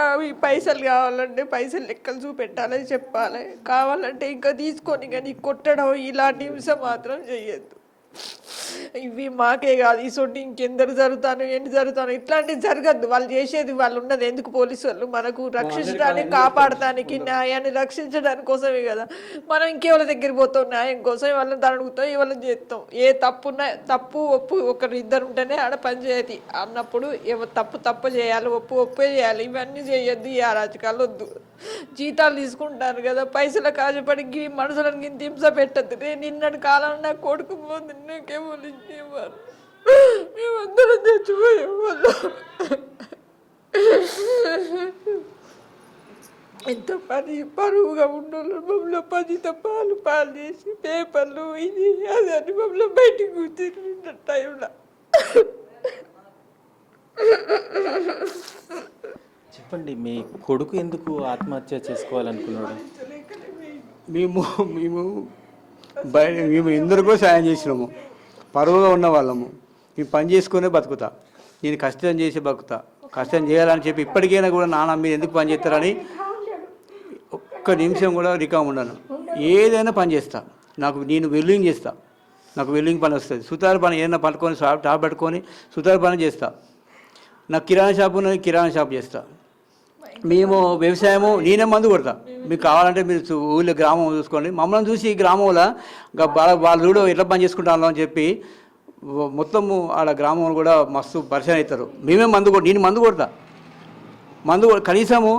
అవి పైసలు కావాలంటే పైసలు లెక్కలు చూపెట్టాలని చెప్పాలి, కావాలంటే ఇంకా తీసుకొని కానీ కొట్టడం ఇలాంటి హింస మాత్రం చెయ్యొద్దు. ఇవి మాకే కాదు, ఈ సొంటి ఇంకెందరు జరుగుతాను ఎన్ని జరుగుతాను ఇట్లాంటివి జరగద్దు. వాళ్ళు చేసేది వాళ్ళు ఉన్నది ఎందుకు, పోలీసు వాళ్ళు మనకు రక్షించడానికి, కాపాడటానికి, న్యాయాన్ని రక్షించడానికి కోసమే కదా. మనం ఇంకెవరి దగ్గరికి పోతాం న్యాయం కోసం, వాళ్ళని అడుగుతాం, ఇవాళ చేస్తాం. ఏ తప్పు ఒప్పు ఒకరు ఇద్దరు ఉంటేనే ఆడ పంచాయతీ అన్నప్పుడు తప్పు చేయాలి, ఒప్పే చేయాలి. ఇవన్నీ చేయొద్దు, ఈ అరాచకాలు వద్దు. జీతాలు తీసుకుంటారు కదా, పైసల కాజపడి మనుషులను గింత హింస పెట్టద్దు. నిన్నటి కాలంలో నా కొడుకు పోతుంది, నాకేమో ఇచ్చేవారు, మేమందరం చచ్చిపోయేవాళ్ళు. ఎంత పరువుగా ఉండోళ్ళు మమ్మల్ని 10 తప్పాలు పాలు చేసి పేపర్లు ఇది అది అని మమ్మల్ని బయటికి కూర్చున్న టైంలో. చెప్పండి, మీ కొడుకు ఎందుకు ఆత్మహత్య చేసుకోవాలనుకున్నాడు? మేము ఎందరికో సాయం చేసినాము, పరువుగా ఉన్న వాళ్ళము. మేము పని చేసుకునే బతుకుతా, నేను కష్టం చేసి బతుకుతా, కష్టం చేయాలని చెప్పి ఇప్పటికైనా కూడా నాన్న మీరు ఎందుకు పని చేస్తారని ఒక్క నిమిషం కూడా రికామ్ ఉండను. ఏదైనా పని చేస్తా, నేను వెల్డింగ్ చేస్తా, నాకు వెల్డింగ్ పని వస్తుంది. సుతార పని ఏదైనా పట్టుకొని టాప్ పట్టుకొని సుతార పని చేస్తా. నాకు కిరాణా షాప్ ఉన్నది, కిరాణా షాప్ చేస్తా. మేము వ్యవసాయము నేనే మందు కొడతా. మీకు కావాలంటే మీరు ఊళ్ళో గ్రామం చూసుకోండి. మమ్మల్ని చూసి ఈ గ్రామంలో వాళ్ళు చూడు ఎట్లా పని చేసుకుంటాను అని చెప్పి మొత్తము ఆడ గ్రామంలో కూడా మస్తు పరిచయం అవుతారు. మేమే నేను మందు కొడతా. కనీసము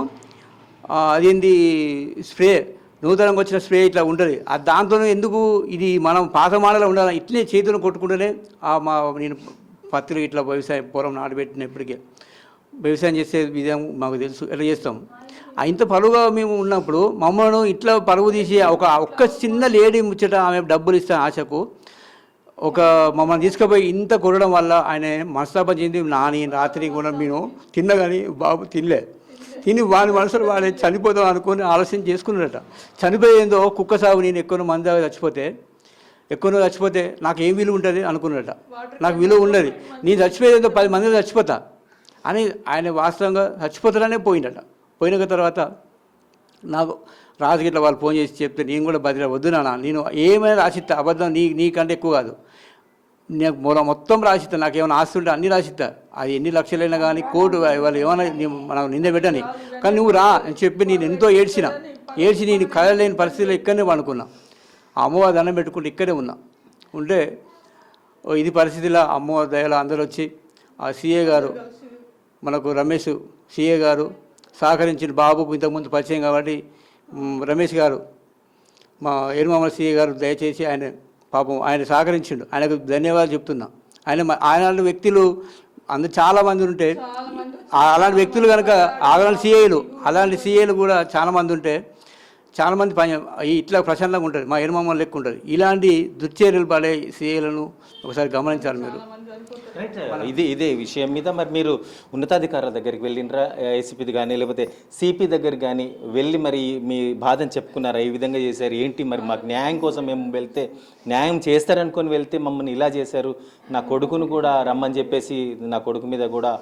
అదేంది స్ప్రే, నూతనంగా వచ్చిన స్ప్రే ఇట్లా ఉంటుంది. దాంతో ఎందుకు ఇది మనం పాత మాడలో ఉండాలి. ఇట్లే చేతులను కొట్టుకుంటూనే నేను పత్తులు ఇట్లా వ్యవసాయం పొలం నాటబెట్టినప్పటికే వ్యవసాయం చేసే విధానం మాకు తెలుసు, ఎట్లా చేస్తాం. ఇంత పరువుగా మేము ఉన్నప్పుడు మమ్మల్ని ఇట్లా పరువు తీసి ఒక్క చిన్న లేడీ ముచ్చట ఆమె డబ్బులు ఇస్తాను ఆశకు మమ్మల్ని తీసుకుపోయి ఇంత కొనడం వల్ల ఆయన మనస్తాపం చెంది రాత్రి కూడా మేము తిన్నా కానీ బాబు తిని వాడి మనసులో వాడే చనిపోతాం అనుకుని ఆలోచన చేసుకున్నాడట. చనిపోయేందో కుక్క సాగు నేను ఎక్కువ మంది చచ్చిపోతే నాకు ఏం విలువ ఉంటుంది అనుకున్నాడట. నాకు విలువ ఉండదు, నేను చచ్చిపోయేందో 10 మంది చచ్చిపోతా అని ఆయన వాస్తవంగా చచ్చిపోతారనే పోయిందట. పోయిన తర్వాత నాకు రాజకీయ వాళ్ళు ఫోన్ చేసి చెప్తే నేను కూడా బదిలీ వద్దు నాన్న, నేను ఏమైనా రాసిస్తా, అబద్ధం నీకంటే ఎక్కువ కాదు, నాకు మొత్తం రాసిస్తా, నాకు ఏమైనా ఆస్తి ఉంటే అన్నీ రాసిస్తా, అది ఎన్ని లక్షలైనా కానీ కోర్టు వాళ్ళు ఏమైనా మనకు నింద పెట్టని, కానీ నువ్వు రా అని చెప్పి నేను ఎంతో ఏడ్చి నేను కదలేని పరిస్థితిలో ఇక్కడనే పండుకున్నా. అమ్మవారి దండం పెట్టుకుంటే ఇక్కడే ఉంటే ఇది పరిస్థితిలో అమ్మవారి దయలో అందరూ వచ్చి ఆ సీఏ గారు మనకు రమేష్ సీఏ గారు సహకరించిన బాబుకు ఇంతకుముందు పరిచయం కాబట్టి రమేష్ గారు మా ఏరుమామల సీఏ గారు దయచేసి ఆయన సహకరించిండు, ఆయనకు ధన్యవాదాలు చెప్తున్నా. ఆయన వ్యక్తులు చాలామంది ఉంటే అలాంటి వ్యక్తులు కనుక అలాంటి సీఏలు కూడా చాలామంది ఉంటే చాలామంది ఇట్లా ప్రశాంతంగా ఉంటుంది, మా ఏరుమామలు లెక్క ఉంటుంది. ఇలాంటి దుశ్చర్యలు పడే సీఏలను ఒకసారి గమనించాలి మీరు. ఇదే విషయం మీద మరి మీరు ఉన్నతాధికారుల దగ్గరికి వెళ్ళినరా, ఏసీపీ కానీ లేకపోతే సిపి దగ్గరికి కానీ వెళ్ళి మరి మీ బాధను చెప్పుకున్నారా? ఈ విధంగా చేశారు ఏంటి, మరి మాకు న్యాయం కోసం మేము వెళ్తే న్యాయం చేస్తారనుకొని వెళ్తే మమ్మల్ని ఇలా చేశారు, నా కొడుకును కూడా రమ్మని చెప్పేసి నా కొడుకు మీద కూడా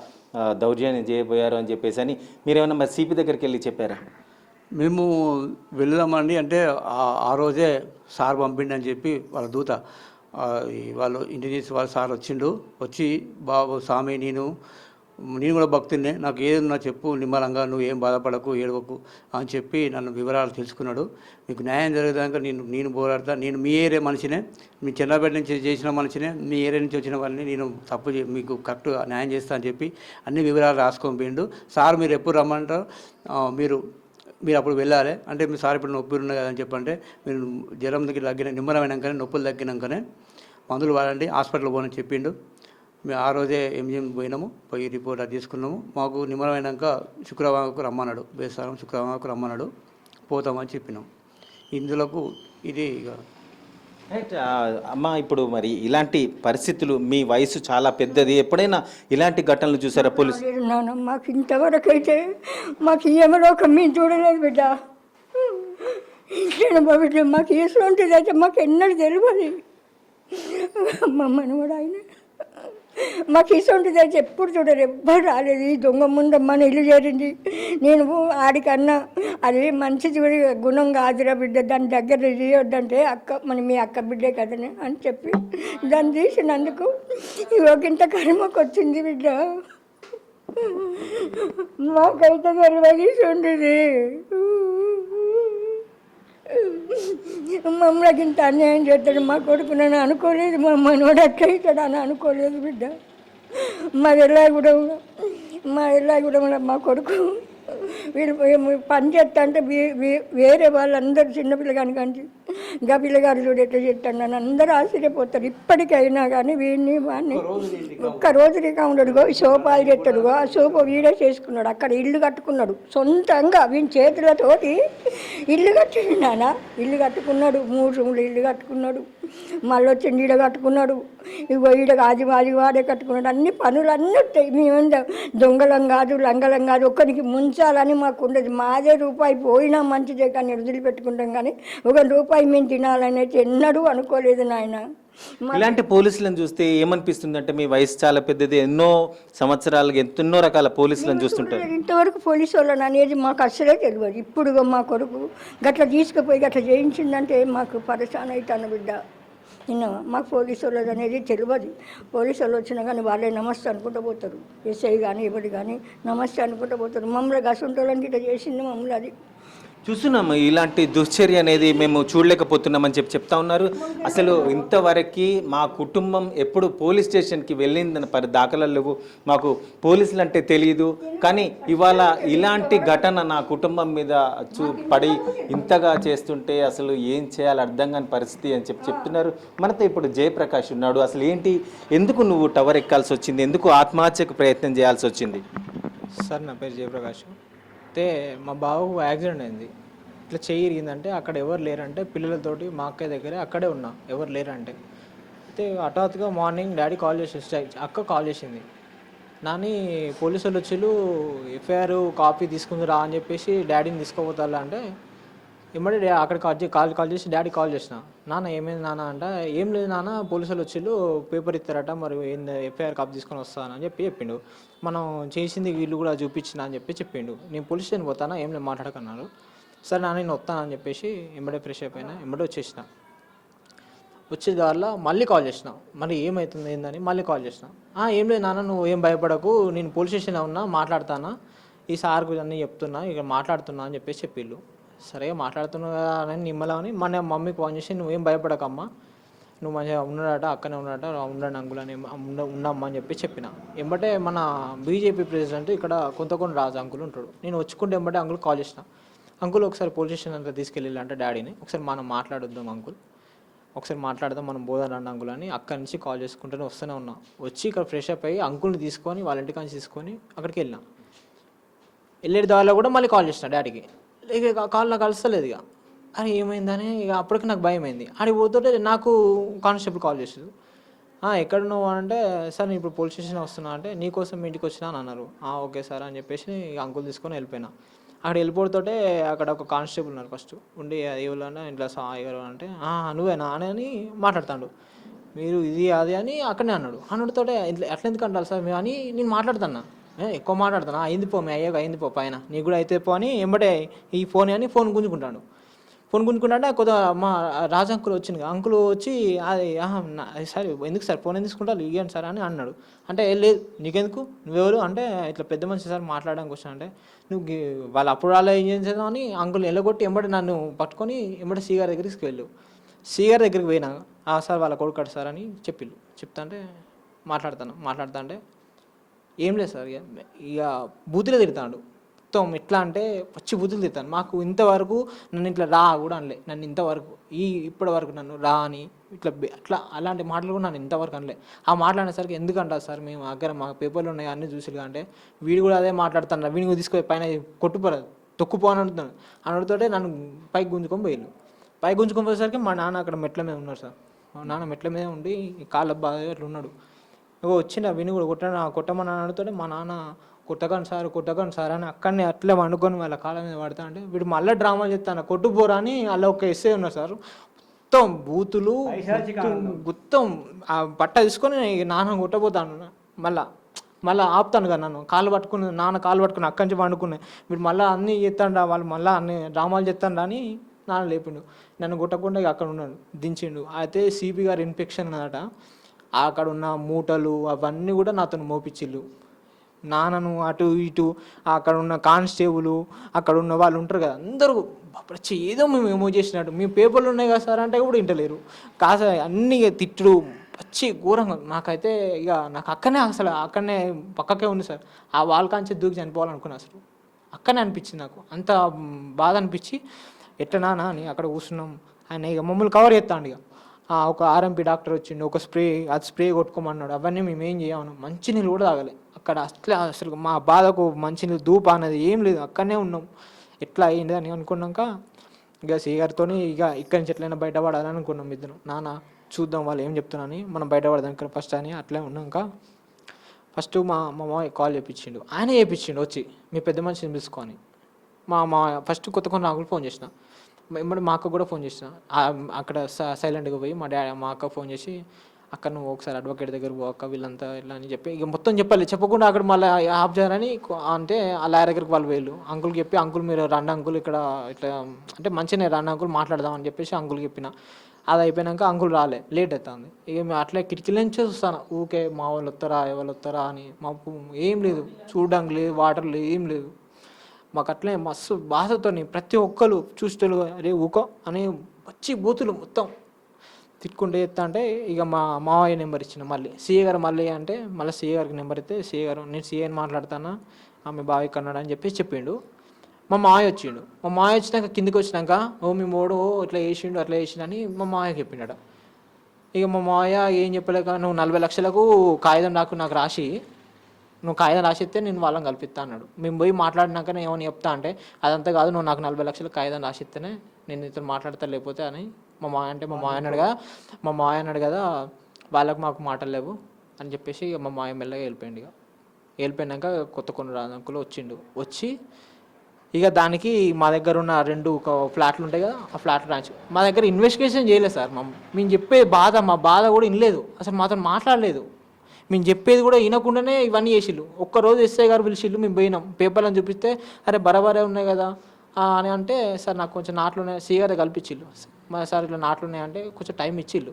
దౌర్జన్యం చేయబోయారు అని చెప్పేసి అని మీరేమన్నా మరి సిపి దగ్గరికి వెళ్ళి చెప్పారా? మేము వెళ్దామండి అంటే ఆ రోజే సార్ పంపిండని చెప్పి వాళ్ళ దూత వాళ్ళు ఇంటెలిజెన్స్ వాళ్ళ సార్ వచ్చి బాబు స్వామి నేను కూడా భక్తున్నే, నాకు ఏదన్నా చెప్పు నిమ్మలంగా, నువ్వు ఏం బాధపడకు ఏడవకు అని చెప్పి నన్ను వివరాలు తెలుసుకున్నాడు. మీకు న్యాయం జరగదాక నేను పోరాడతా, నేను మీ ఏరియా మనిషినే, మీ చెన్నపేట నుంచి చేసిన మనిషినే, మీ ఏరియా నుంచి వచ్చిన వాళ్ళని నేను మీకు కరెక్ట్గా న్యాయం చేస్తా అని చెప్పి అన్ని వివరాలు రాసుకొని పోయిండు. సార్ మీరు ఎప్పుడు రమ్మంటారు, మీరు అప్పుడు వెళ్ళాలి అంటే మీ సార్ ఇప్పుడు నొప్పి ఉన్నాయి కదా అని చెప్పంటే మీరు జ్వరం నిమ్మరమైనాకనే నొప్పులు తగ్గినాకనే మందులు వాడండి, హాస్పిటల్ పోనని చెప్పిండు. మేము ఆ రోజే ఎంజిఎం పోయి రిపోర్ట్ అది తీసుకున్నాము. మాకు నిమ్మరమైనాక శుక్రవారంకు రమ్మన్నాడు, బేసారం శుక్రవారంకు రమ్మన్నాడు, పోతామని చెప్పినాం. ఇందులోకి ఇది ఇక అమ్మ ఇప్పుడు మరి ఇలాంటి పరిస్థితులు, మీ వయసు చాలా పెద్దది, ఎప్పుడైనా ఇలాంటి ఘటనలు చూసారా పోలీసు? మాకు ఇంతవరకు అయితే మాకు ఏమలోకం మేము చూడలేదు బిడ్డ. బిడ్డ మాకు ఏసులో ఉంటుంది అయితే మాకు ఎన్నడూ తెలియదు. మా మనవాడు ఆయన మాకు ఇసుంటుంది అయితే ఎప్పుడు చూడరు, ఎవ్వరు రాలేదు. ఈ దొంగ ముందమ్మ ఇల్లు చేరింది. నేను ఆడికన్నా అది మంచి గుణం కాదురా బిడ్డ, దాని దగ్గర చేయొద్దంటే మీ అక్క బిడ్డే కదనే అని చెప్పి దాన్ని తీసినందుకు ఇంత కర్మకు వచ్చింది బిడ్డ. మాకైతే తెలియదు ఉండేది. మమ్మల్ని ఇంత అన్యాయం చేస్తాడు మా కొడుకు, నన్ను అనుకోలేదు. మా మనవాడు అట్లా అవుతాడు అని అనుకోలేదు బిడ్డ. మా ఎల్లాగూడెంలో మా కొడుకు వీళ్ళు పని చేస్తా అంటే వేరే వాళ్ళందరూ చిన్నపిల్లగాని కానీ ఇంకా పిల్లగారు చూడు ఎట్లా చేస్తాడు అని అందరూ ఆశ్చర్యపోతారు. ఇప్పటికైనా కానీ వాడిని ఒక్కరోజు రీకా ఉండడుగో సోపాలు చేస్తాడుగో, ఆ సోప వీడే చేసుకున్నాడు. అక్కడ ఇల్లు కట్టుకున్నాడు సొంతంగా, వీని చేతులతోటి ఇల్లు కట్టాడు. నాన్న ఇల్లు కట్టుకున్నాడు, 3 రూములు ఇల్లు కట్టుకున్నాడు. మళ్ళీ వచ్చి ఈడ కట్టుకున్నాడు. ఇగో ఈడ ఆది వాడే కట్టుకున్నాడు. అన్ని పనులు అన్నీ వస్తాయి. మేమేందా దొంగలం కాదు, లంగలం కాదు, ఒక్కరికి ముంచాలని మాకు ఉండదు. మాదే రూపాయి పోయినా మంచిదే కానీ వదిలిపెట్టుకుంటాం. కానీ 1 రూపాయి మేము తినాలని అయితే ఎన్నడూ అనుకోలేదు నాయన. ఇలాంటి పోలీసులను చూస్తే ఏమనిపిస్తుంది అంటే మీ వయసు చాలా పెద్దది, ఎన్నో సంవత్సరాలుగా ఎన్నో రకాల పోలీసులను చూస్తుంటారు. ఇంతవరకు పోలీసు వాళ్ళని అనేది మాకు అస్సలే తెలియదు. ఇప్పుడు మా కొడుకు గట్ల తీసుకుపోయి గట్ల చేయించిందంటే మాకు పరేషాన్ అవుతాను బిడ్డ. నిన్న మాకు పోలీసు వాళ్ళది అనేది తెలియదు. పోలీసు వాళ్ళు వచ్చినా కానీ వాళ్ళే నమస్తే అనుకుంటూ పోతారు. ఎస్ఐ కానీ ఎవరు కానీ నమస్తే అనుకుంటూ పోతారు. మమ్మల్ని గసుంటోళ్ళని ఇట్లా చేసింది మమ్మల్ని అది. చూస్తున్నాము ఇలాంటి దుశ్చర్య అనేది మేము చూడలేకపోతున్నామని చెప్తా ఉన్నారు. అసలు ఇంతవరకు మా కుటుంబం ఎప్పుడు పోలీస్ స్టేషన్కి వెళ్ళిందని దాఖలాలు లేవు, మాకు పోలీసులు అంటే తెలియదు. కానీ ఇవాళ ఇలాంటి ఘటన నా కుటుంబం మీద పడి ఇంతగా చేస్తుంటే అసలు ఏం చేయాలి అర్థం కాని పరిస్థితి అని చెప్తున్నారు. మనతో ఇప్పుడు జయప్రకాష్ ఉన్నాడు. అసలు ఏంటి, ఎందుకు నువ్వు టవర్ ఎక్కాల్సి వచ్చింది, ఎందుకు ఆత్మహత్యకు ప్రయత్నం చేయాల్సి వచ్చింది? సార్ నా పేరు జయప్రకాష్. అయితే మా బావకు యాక్సిడెంట్ అయింది. ఇట్లా చెయ్యి ఇరిగిందంటే అక్కడ ఎవరు లేరంటే పిల్లలతోటి మా అక్కయ్య దగ్గరే అక్కడే ఉన్నా, ఎవరు లేరంటే. అయితే హఠాత్తుగా మార్నింగ్ డాడీ కాల్ చేసి అక్క కాల్ చేసింది, నాని పోలీసు వాళ్ళు వచ్చి ఎఫ్ఐఆర్ కాపీ తీసుకుని రా అని చెప్పేసి డాడీని తీసుకోపోతారా అంటే ఇమ్మడి అక్కడ కాల్ చేసి డాడీ కాల్ చేసిన, నాన్న ఏమైంది నాన్న అంటే, ఏం లేదు నాన్న పోలీసు వాళ్ళు వచ్చి పేపర్ ఇస్తారట, మరి ఏంది ఎఫ్ఐఆర్ కాపీ తీసుకొని వస్తానని చెప్పిండు. మనం చేసింది వీళ్ళు కూడా చూపించిన అని చెప్పిండు. నేను పోలీస్ స్టేషన్ పోతానా, ఏం లేదు మాట్లాడకన్నారు. సరే నాన్న నేను వస్తానని చెప్పేసి ఎంబడే ఫ్రెష్ అయిపోయినా, ఎంబడే వచ్చేసిన. వచ్చే దారిలో మళ్ళీ కాల్ చేసిన, మరి ఏమవుతుంది ఏందని మళ్ళీ కాల్ చేసిన. ఏం లేదు నాన్న నువ్వు ఏం భయపడకు, నేను పోలీస్ స్టేషన్లో ఉన్నా మాట్లాడతానా, ఈ సార్కు అన్నీ చెప్తున్నా, ఇక మాట్లాడుతున్నా అని చెప్పిళ్ళు. సరే మాట్లాడుతున్నా అని నిమ్మలని మన మమ్మీకి ఫోన్ చేసి నువ్వేం భయపడకమ్మా, నువ్వు మంచిగా ఉన్నాడట అక్కనే ఉన్నాడట, ఉండండి అంకుల్ అని ఉండమ్మా అని చెప్పిన. ఎంబటే మన బీజేపీ ప్రెసిడెంట్ ఇక్కడ కొంతకొండ రాజు అంకుల్ ఉంటాడు. నేను వచ్చుకుంటే ఎంబటే అంకుల్ కాల్ చేసిన, అంకుల్ ఒకసారి పోలీస్ స్టేషన్ అంతా తీసుకెళ్ళి అంటే డాడీని ఒకసారి మనం మాట్లాడొద్దాం అంకుల్, ఒకసారి మాట్లాడదాం మనం పోదాం అంకుల్ అని అక్కడి నుంచి కాల్ చేసుకుంటూనే వస్తూనే ఉన్నా. వచ్చి ఇక్కడ ఫ్రెష్ అప్ అయ్యి అంకుల్ని తీసుకొని వాళ్ళ ఇంటికి నుంచి తీసుకొని అక్కడికి వెళ్ళినా. వెళ్ళే దారిలో కూడా మళ్ళీ కాల్ చేసిన డాడీకి, ఇక కాల్ నాకు కలుస్తలేదు. ఇక అరే ఏమైందని ఇక అప్పటికి నాకు భయం అయింది. అడిగి పోతుంటే నాకు కానిస్టేబుల్ కాల్ చేసాడు, ఎక్కడ నువ్వు అంటే, సార్ నేను ఇప్పుడు పోలీస్ స్టేషన్ వస్తున్నా అంటే, నీకోసం మీ ఇంటికి వచ్చినా అని అన్నారు. ఓకే సార్ అని చెప్పేసి అంకుల్ తీసుకొని వెళ్ళిపోయినా. అక్కడ వెళ్ళిపోతుంటే అక్కడ ఒక కానిస్టేబుల్ ఉన్నారు ఫస్ట్ ఉండి, ఎవరన్నా ఇంట్లో సాయిగారు అంటే, నువ్వేనా అని మాట్లాడుతాడు. మీరు ఇది అది అని అక్కడనే అన్నాడుతోటే ఇట్లా ఎట్లా ఎందుకు అంటారు సార్ మేము అని నేను మాట్లాడుతున్నా, ఎక్కువ మాట్లాడుతున్నా, అయింది పో మీ అయ్యాక అయింది పో పైన నీకు కూడా అయితే పో అని ఎంబటే ఈ ఫోన్ అని ఫోన్ గుంజుకుంటాడు. ఫోన్ గుంజుకుంటే కొద్దిగా మా రాజు అంకుల్ వచ్చింది, అంకుల్ వచ్చి అది సార్ ఎందుకు సార్ ఫోన్ ఎందుకు తీసుకుంటారు ఇవ్వండి సార్ అని అన్నాడు. అంటే లేదు నీకెందుకు నువ్వెవరు అంటే, ఇట్లా పెద్ద మనిషి సార్ మాట్లాడడానికి వచ్చా అంటే, నువ్వు వాళ్ళు అప్పుడు వాళ్ళు ఏం చేసావు అని అంకుల్ ఎల్లగొట్టి ఎంబడి నన్ను పట్టుకొని ఎంబడి సీగారి దగ్గరికి తీసుకెళ్ళు. సీగారి దగ్గరికి పోయినా, సార్ వాళ్ళ కొడుకు సార్ అని చెప్తా అంటే మాట్లాడుతా అంటే ఏం లేదు సార్ ఇక బూతులే తిడతాడు మొత్తం. ఎట్లా అంటే పచ్చి బూతులు తిడతాను. మాకు ఇంతవరకు నన్ను ఇట్లా రా కూడా అనలే, నన్ను ఇంతవరకు ఇప్పటి వరకు నన్ను రా అని అట్లా అలాంటి మాటలు కూడా నన్ను ఇంతవరకు అనలే. ఆ మాట్లాడేసరికి ఎందుకు అంటారు సార్ మేము దగ్గర మా పేపర్లు ఉన్నాయి అన్నీ చూసి అంటే, వీడు కూడా అదే మాట్లాడుతాను, వీడిని తీసుకొని పైన కొట్టుపోరాదు తొక్కుపో అని అడుగుతుంటే నన్ను పైకి గుంజుకొని పోయిళ్ళు. పైకి గుంజుకొని పోయేసరికి మా నాన్న అక్కడ మెట్ల మీద ఉన్నారు సార్. మా నాన్న మెట్ల మీద ఉండి కాళ్ళ బాగా అట్లా ఉన్నాడు. వచ్చిన విని కూడా కొట్టమని అడుగుతుంటే మా నాన్న కొట్టకండి సార్ అని అక్కడనే అట్లే వండుకొని వాళ్ళ కాళ్ళ మీద పడతా అంటే, వీడు మళ్ళీ డ్రామా చేస్తాను కొట్టుపోరా అని అలా ఒక ఎస్ఏ ఉన్నారు సార్. మొత్తం బూతులు మొత్తం ఆ బట్ట తీసుకొని నాన్న కొట్టబోతాను. మళ్ళీ ఆపుతాను కదా నన్ను, నాన్న కాళ్ళు పట్టుకుని అక్కడి నుంచి వండుకున్నాయి. వీడు మళ్ళీ అన్నీ చేస్తాడు, వాళ్ళు మళ్ళీ అన్ని డ్రామాలు చేస్తాడు అని నాన్న లేపిండు. నన్ను కొట్టకుండా అక్కడ ఉన్నాడు, దించిండు. అయితే సిపి గారు ఇన్ఫెక్షన్ అన్నట, అక్కడ ఉన్న మూటలు అవన్నీ కూడా నాతో మోపించిళ్ళు. నాన్నను అటు ఇటు అక్కడ ఉన్న కానిస్టేబుల్ అక్కడ ఉన్న వాళ్ళు ఉంటారు కదా, అందరూ ఏదో మేము ఏమో చేసినట్టు, మీ పేపర్లు ఉన్నాయి కదా సార్ అంటే కూడా వింటలేరు. కాస్త అన్నీ తిట్టుడు పచ్చి ఘోరంగా. నాకైతే ఇక నాకు అక్కడనే పక్కకే ఉంది సార్. ఆ వాళ్ళ కాంచి దూకి చనిపోవాలనుకున్నా అసలు. అక్కడనే అనిపించింది నాకు, అంత బాధ అనిపించి ఎట్లా నాన్న అని అక్కడ కూర్చున్నాం. ఆయన ఇక మమ్మల్ని కవర్ చేస్తాడు. ఇక ఒక ఆర్ఎంపీ డాక్టర్ వచ్చిండు, ఒక స్ప్రే కొట్టుకోమన్నాడు. అవన్నీ మేము ఏం చేయమను, మంచినీళ్ళు కూడా తాగలే అక్కడ. అసలు మా బాధకు మంచినీళ్ళు ధూప అనేది ఏం లేదు, అక్కడనే ఉన్నాం. ఎట్లా అయ్యింది అని అనుకున్నాక ఇక సీగారితో ఇక్కడి నుంచి ఎట్లయినా బయటపడాలని అనుకున్నాం ఇద్దరు. నాన్న చూద్దాం వాళ్ళు ఏం చెప్తున్నాని, మనం బయటపడదాం ఇక్కడ ఫస్ట్ అని. అట్లే ఉన్నాక ఫస్ట్ మా మామయ్య కాల్ చేయించిండు, ఆయన చేయించిండు వచ్చి మీ పెద్ద మనిషిని పిలుచుకొని. మా ఫస్ట్ కొత్తకొని రాకులు ఫోన్ చేసిన, వెంబడి మా అక్క కూడా ఫోన్ చేసిన అక్కడ సైలెంట్గా పోయి మా అక్క ఫోన్ చేసి అక్కడ నువ్వు ఒకసారి అడ్వకేట్ దగ్గర పో అక్క వీళ్ళంతా ఇట్లా అని చెప్పి ఇక మొత్తం చెప్పాలి, చెప్పకుండా అక్కడ మళ్ళీ ఆఫ్ చేయాలని అంటే ఆ లాయర్ దగ్గరికి వాళ్ళు వేళ్ళు అంకుల్కి చెప్పి అంకుల్ మీరు రండి అంకుల్ ఇక్కడ ఇట్లా అంటే మంచిగానే రండి అంకుల్ మాట్లాడదాం అని చెప్పేసి అంకుల్కి చెప్పిన. అది అయిపోయినాక అంకుల్ రాలే, లేట్ అవుతుంది. ఇక మేము అట్లా కిటికీల నుంచే చూస్తాను ఊకే మా వాళ్ళు వస్తారా ఎవరు వస్తారా అని. మాకు ఏం లేదు, చూడడానికి లేదు, వాటర్ లేదు, ఏం లేదు. మాకు అట్లే మస్తు బాధతో ప్రతి ఒక్కరు చూస్తూ అరే ఊకో అని వచ్చి బూతులు మొత్తం తిట్టుకుంటే చెప్తా అంటే ఇక మా మావయ్య నెంబర్ ఇచ్చిన మళ్ళీ సీఏ గారు మళ్ళీ అంటే మళ్ళీ సీఏ గారికి నెంబర్ ఇస్తే సీఏ గారు నేను సీఏని మాట్లాడతానా ఆమె బావి కన్నాడు అని చెప్పేసి చెప్పిండు. మా మావయ్య వచ్చిండు. మా మావయ్య వచ్చినాక కిందికి వచ్చినాక మీ మోడు ఇట్లా వేసిండు అట్లా వేసిండు అని మా మావయ్య చెప్పిండట. ఇక మా మావయ్య ఏం చెప్పలేక నువ్వు 40 లక్షలకు కాగితం నాకు రాసి నువ్వు కాగితం రాసిస్తే నేను వాళ్ళని కల్పిస్తా అన్నాడు. మేము పోయి మాట్లాడినాక నేను ఏమని చెప్తా అంటే అదంతా కాదు, నువ్వు నాకు 40 లక్షలు కాగితం రాసిస్తేనే నేను ఇతను మాట్లాడతా లేకపోతే అని మా మావయ్య అన్నాడు కదా వాళ్ళకు మాకు మాటలు లేవు అని చెప్పేసి మా మావయ్య మెల్లగా వెళ్ళిపోయింది. ఇక వెళ్ళిపోయినాక కొత్త కొన్ని రాజంకులు వచ్చి ఇక దానికి మా దగ్గర ఉన్న 2 ఫ్లాట్లు ఉంటాయి కదా, ఆ ఫ్లాట్లు రాంచు మా దగ్గర ఇన్వెస్టిగేషన్ చేయలేదు సార్. మేము చెప్పే మా బాధ కూడా వినలేదు, అసలు మాతో మాట్లాడలేదు. మేము చెప్పేది కూడా వినకుండానే ఇవన్నీ చేసిళ్ళు. ఒక్కరోజు ఎస్ఐ గారు పిలిచిళ్ళు, మేము పోయినాం పేపర్లను చూపిస్తే అరే బరాబరే ఉన్నాయి కదా అని అంటే సార్ నాకు కొంచెం నాట్లున్నాయి సీ గారు కల్పించిళ్ళు. సార్ ఇట్లా నాట్లు ఉన్నాయంటే కొంచెం టైం ఇచ్చిళ్ళు.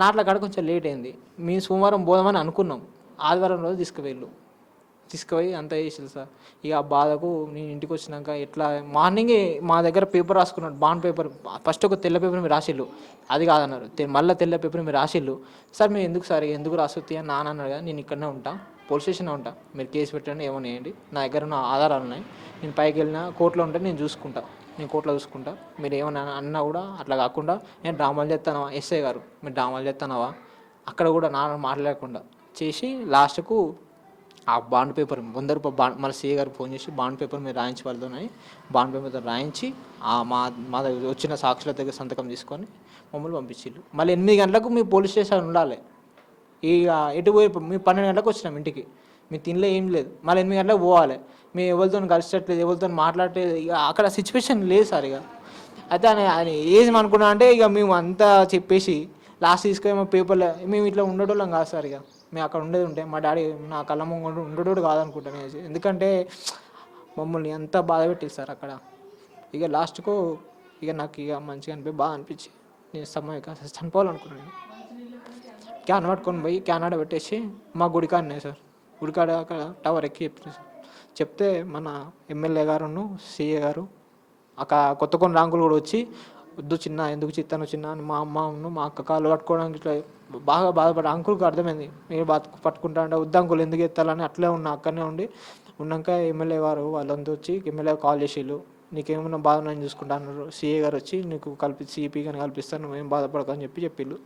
నాట్ల కాడ కొంచెం లేట్ అయింది. మేము సోమవారం పోదామని అనుకున్నాం, ఆదివారం రోజు తీసుకుపోయి అంతా చేసిళ్ళు సార్. ఇక ఆ బాధకు నేను ఇంటికి వచ్చినాక ఎట్లా మార్నింగే మా దగ్గర పేపర్ రాసుకున్నాడు, బాండ్ పేపర్. ఫస్ట్ ఒక తెల్ల పేపర్ మీరు రాసిళ్ళు, అది కాదన్నారు. మళ్ళీ తెల్ల పేపర్ మీరు రాసిళ్ళు. సార్ మీరు ఎందుకు రాసొత్తి అని నాన్న అన్నాడు కదా, నేను ఇక్కడనే ఉంటా, పోలీస్ స్టేషన్లో ఉంటా, మీరు కేసు పెట్టండి ఏమని వేయండి, నా దగ్గర ఉన్న ఆధారాలు ఉన్నాయి, నేను పైకి వెళ్ళినా కోర్టులో ఉంటే నేను కోర్టులో చూసుకుంటా, మీరు ఏమన్నా అన్నా కూడా అట్లా కాకుండా నేను డ్రామాలు చేస్తానవా ఎస్ఐ గారు మీరు డ్రామాలు చేస్తానవా అక్కడ కూడా నాన్న మాట్లాడకుండా చేసి లాస్ట్కు ఆ బాండ్ పేపర్ 100 రూపాయలు మన సీఏ గారు ఫోన్ చేసి బాండ్ పేపర్ మీరు రాయించి వాళ్ళతోనని బాండ్ పేపర్ రాయించి మా దగ్గర వచ్చిన సాక్షుల దగ్గర సంతకం తీసుకొని మమ్మల్ని పంపించిళ్ళు. మళ్ళీ 8 గంటలకు మీ పోలీస్ స్టేషన్ ఉండాలి. ఇక ఎటు పోయి మేము 12 గంటలకు వచ్చినాం ఇంటికి, మీ తినలే ఏం లేదు. మళ్ళీ 8 గంటలకు పోవాలి, మేము ఎవరితో కలిసేటట్లేదు, ఎవరితో మాట్లాడలేదు. ఇక అక్కడ సిచ్యువేషన్ లేదు సార్. ఇక అయితే ఆయన ఏం అనుకున్నా అంటే ఇక మేము అంతా చెప్పేసి లాస్ట్ తీసుకొని మా పేపర్లో మేము ఇట్లా ఉండేటోళ్ళం కాదు సార్. ఇక మేము అక్కడ ఉండేది ఉంటే మా డాడీ నా కళ్ళ ముందు ఉండేటోడు కాదనుకుంటాను, ఎందుకంటే మమ్మల్ని ఎంత బాధ పెట్టింది సార్ అక్కడ. ఇక లాస్ట్కు ఇక నాకు ఇక మంచిగా బాగా అనిపించి నేను చనిపోవాలనుకున్నాను. క్యాన్ పట్టుకొని పోయి క్యాన్ ఆడ పెట్టేసి మా గుడికాడనే సార్, గుడికాడ అక్కడ టవర్ ఎక్కి చెప్తే మన ఎమ్మెల్యే గారును సీఏ గారు అక్కడ కొత్త కొన్ని ర్యాంకులు కూడా వచ్చి వద్దు చిన్న ఎందుకు చిత్తాను చిన్న అని మా అమ్మను మా అక్క కాళ్ళు పట్టుకోవడానికి ఇట్లా బాగా బాధపడి అంకుల్కి అర్థమైంది మీరు పట్టుకుంటా అంటే వద్దు అంకుల్ ఎందుకు ఎత్తాలని అట్లే ఉన్నా అక్కడనే ఉన్నాక ఎమ్మెల్యే గారు వాళ్ళంతా వచ్చి ఎమ్మెల్యే కాల్ చేసిళ్ళు, నీకేమన్నా బాధ నేను చూసుకుంటా అన్నారు. సీఏ గారు వచ్చి నీకు సిపి కానీ కల్పిస్తాను నువ్వేం బాధపడకని చెప్పిళ్ళు.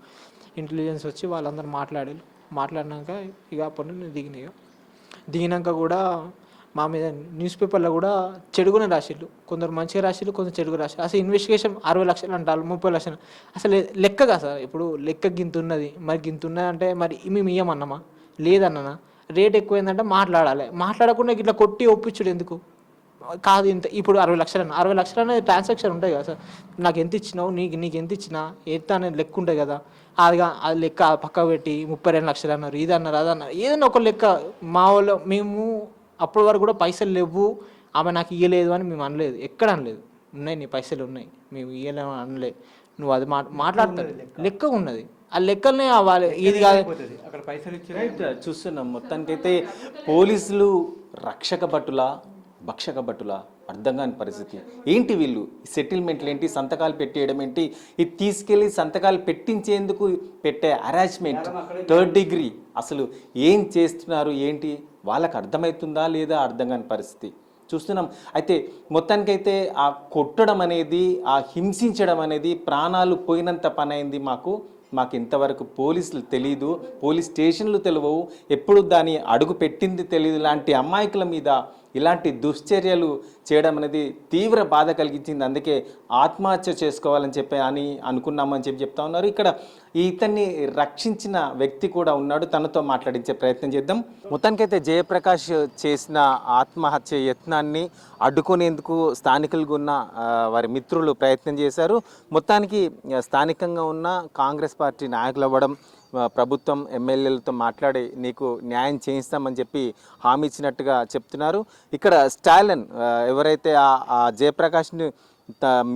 ఇంటెలిజెన్స్ వచ్చి వాళ్ళందరూ మాట్లాడినాక ఇక అప్పటి నుండి దిగినాక కూడా మా మీద న్యూస్ పేపర్లో కూడా చెడుగునే రాసిళ్ళు, కొందరు మంచిగా రాసిళ్ళు, కొందరు చెడుగు రాసిళ్ళు. అసలు ఇన్వెస్టిగేషన్ 60 లక్షలు అంటారు, 30 లక్షలు అసలు లెక్కగా సార్. ఇప్పుడు లెక్క గింత ఉన్నది, మరి గింత ఉన్నది అంటే మరి మేము ఇయ్యమన్నామా లేదన్నా, రేట్ ఎక్కువైందంటే మాట్లాడకుండా ఇట్లా కొట్టి ఒప్పించుడు ఎందుకు కాదు. ఇంత ఇప్పుడు 60 లక్షలు అనేది ట్రాన్సాక్షన్ ఉంటాయి కదా సార్, నాకు ఎంత ఇచ్చినావు నీకు ఎంత ఇచ్చినా ఎంత అనేది లెక్క ఉంటుంది కదా, అది లెక్క పక్క పెట్టి 32 లక్షలు అన్నారు, ఇది అన్నారు అది అన్నారు, ఏదైనా ఒక లెక్క. మా వాళ్ళు మేము అప్పటి వరకు కూడా పైసలు లేవు ఆమె నాకు ఇవ్వలేదు అని మేము అనలేదు, ఎక్కడ అనలేదు. ఉన్నాయి నీ పైసలు ఉన్నాయి మేము ఇవ్వలేము అనలేదు. నువ్వు అది మాట్లాడుతుంది లెక్క ఉన్నది, ఆ లెక్కల్ని ఇది కాదు అక్కడ పైసలు రైట్ చూస్తున్నాం. మొత్తానికైతే పోలీసులు రక్షక భక్షక అర్థం కాని పరిస్థితి. ఏంటి వీళ్ళు సెటిల్మెంట్లు ఏంటి, సంతకాలు పెట్టేయడం ఏంటి, ఇది తీసుకెళ్ళి సంతకాలు పెట్టించేందుకు పెట్టే అరేంజ్మెంట్ 3rd డిగ్రీ అసలు ఏం చేస్తున్నారు ఏంటి వాళ్ళకి అర్థమవుతుందా లేదా అర్థం కాని పరిస్థితి చూస్తున్నాం. అయితే మొత్తానికైతే ఆ కొట్టడం అనేది, ఆ హింసించడం అనేది ప్రాణాలు పోయినంత పని అయింది. మాకు ఇంతవరకు పోలీసులు తెలీదు, పోలీస్ స్టేషన్లు తెలియవు, ఎప్పుడు దాని అడుగు పెట్టింది తెలియదు. లాంటి అమాయకుల మీద ఇలాంటి దుశ్చర్యలు చేయడం అనేది తీవ్ర బాధ కలిగించింది. అందుకే ఆత్మహత్య చేసుకోవాలని చెప్పి అనుకున్నామని చెప్తా ఉన్నారు. ఇక్కడ ఇతన్ని రక్షించిన వ్యక్తి కూడా ఉన్నాడు, తనతో మాట్లాడించే ప్రయత్నం చేద్దాం. మొత్తానికైతే జయప్రకాష్ చేసిన ఆత్మహత్య యత్నాన్ని అడ్డుకునేందుకు స్థానికులుగా ఉన్న వారి మిత్రులు ప్రయత్నం చేశారు. మొత్తానికి స్థానికంగా ఉన్న కాంగ్రెస్ పార్టీ నాయకులు అవ్వడం, ప్రభుత్వం ఎమ్మెల్యేలతో మాట్లాడి నీకు న్యాయం చేయిస్తామని చెప్పి హామీ ఇచ్చినట్టుగా చెప్తున్నారు. ఇక్కడ స్టాలిన్ ఎవరైతే ఆ జయప్రకాష్ని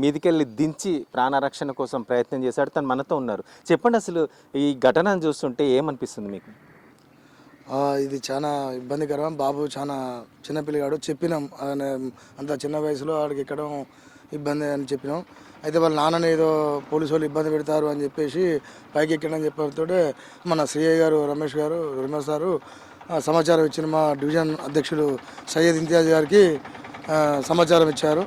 మీదికెళ్ళి దించి ప్రాణరక్షణ కోసం ప్రయత్నం చేశాడు, తను మనతో ఉన్నారు. చెప్పండి, అసలు ఈ ఘటనను చూస్తుంటే ఏమనిపిస్తుంది మీకు? ఇది చాలా ఇబ్బందికరం. బాబు చాలా చిన్నపిల్లగాడు. చెప్పినాం అంత చిన్న వయసులో వాడికి ఎక్కడం ఇబ్బంది అని చెప్పినాం. అయితే వాళ్ళ నాన్నని ఏదో పోలీసు వాళ్ళు ఇబ్బంది పెడతారు అని చెప్పేసి పైకి ఎక్కడని చెప్పడంతో మన సిఐ గారు రమేష్ సారు సమాచారం ఇచ్చిన మా డివిజన్ అధ్యక్షుడు సయ్యద్ ఇంతియాజ్ గారికి సమాచారం ఇచ్చారు.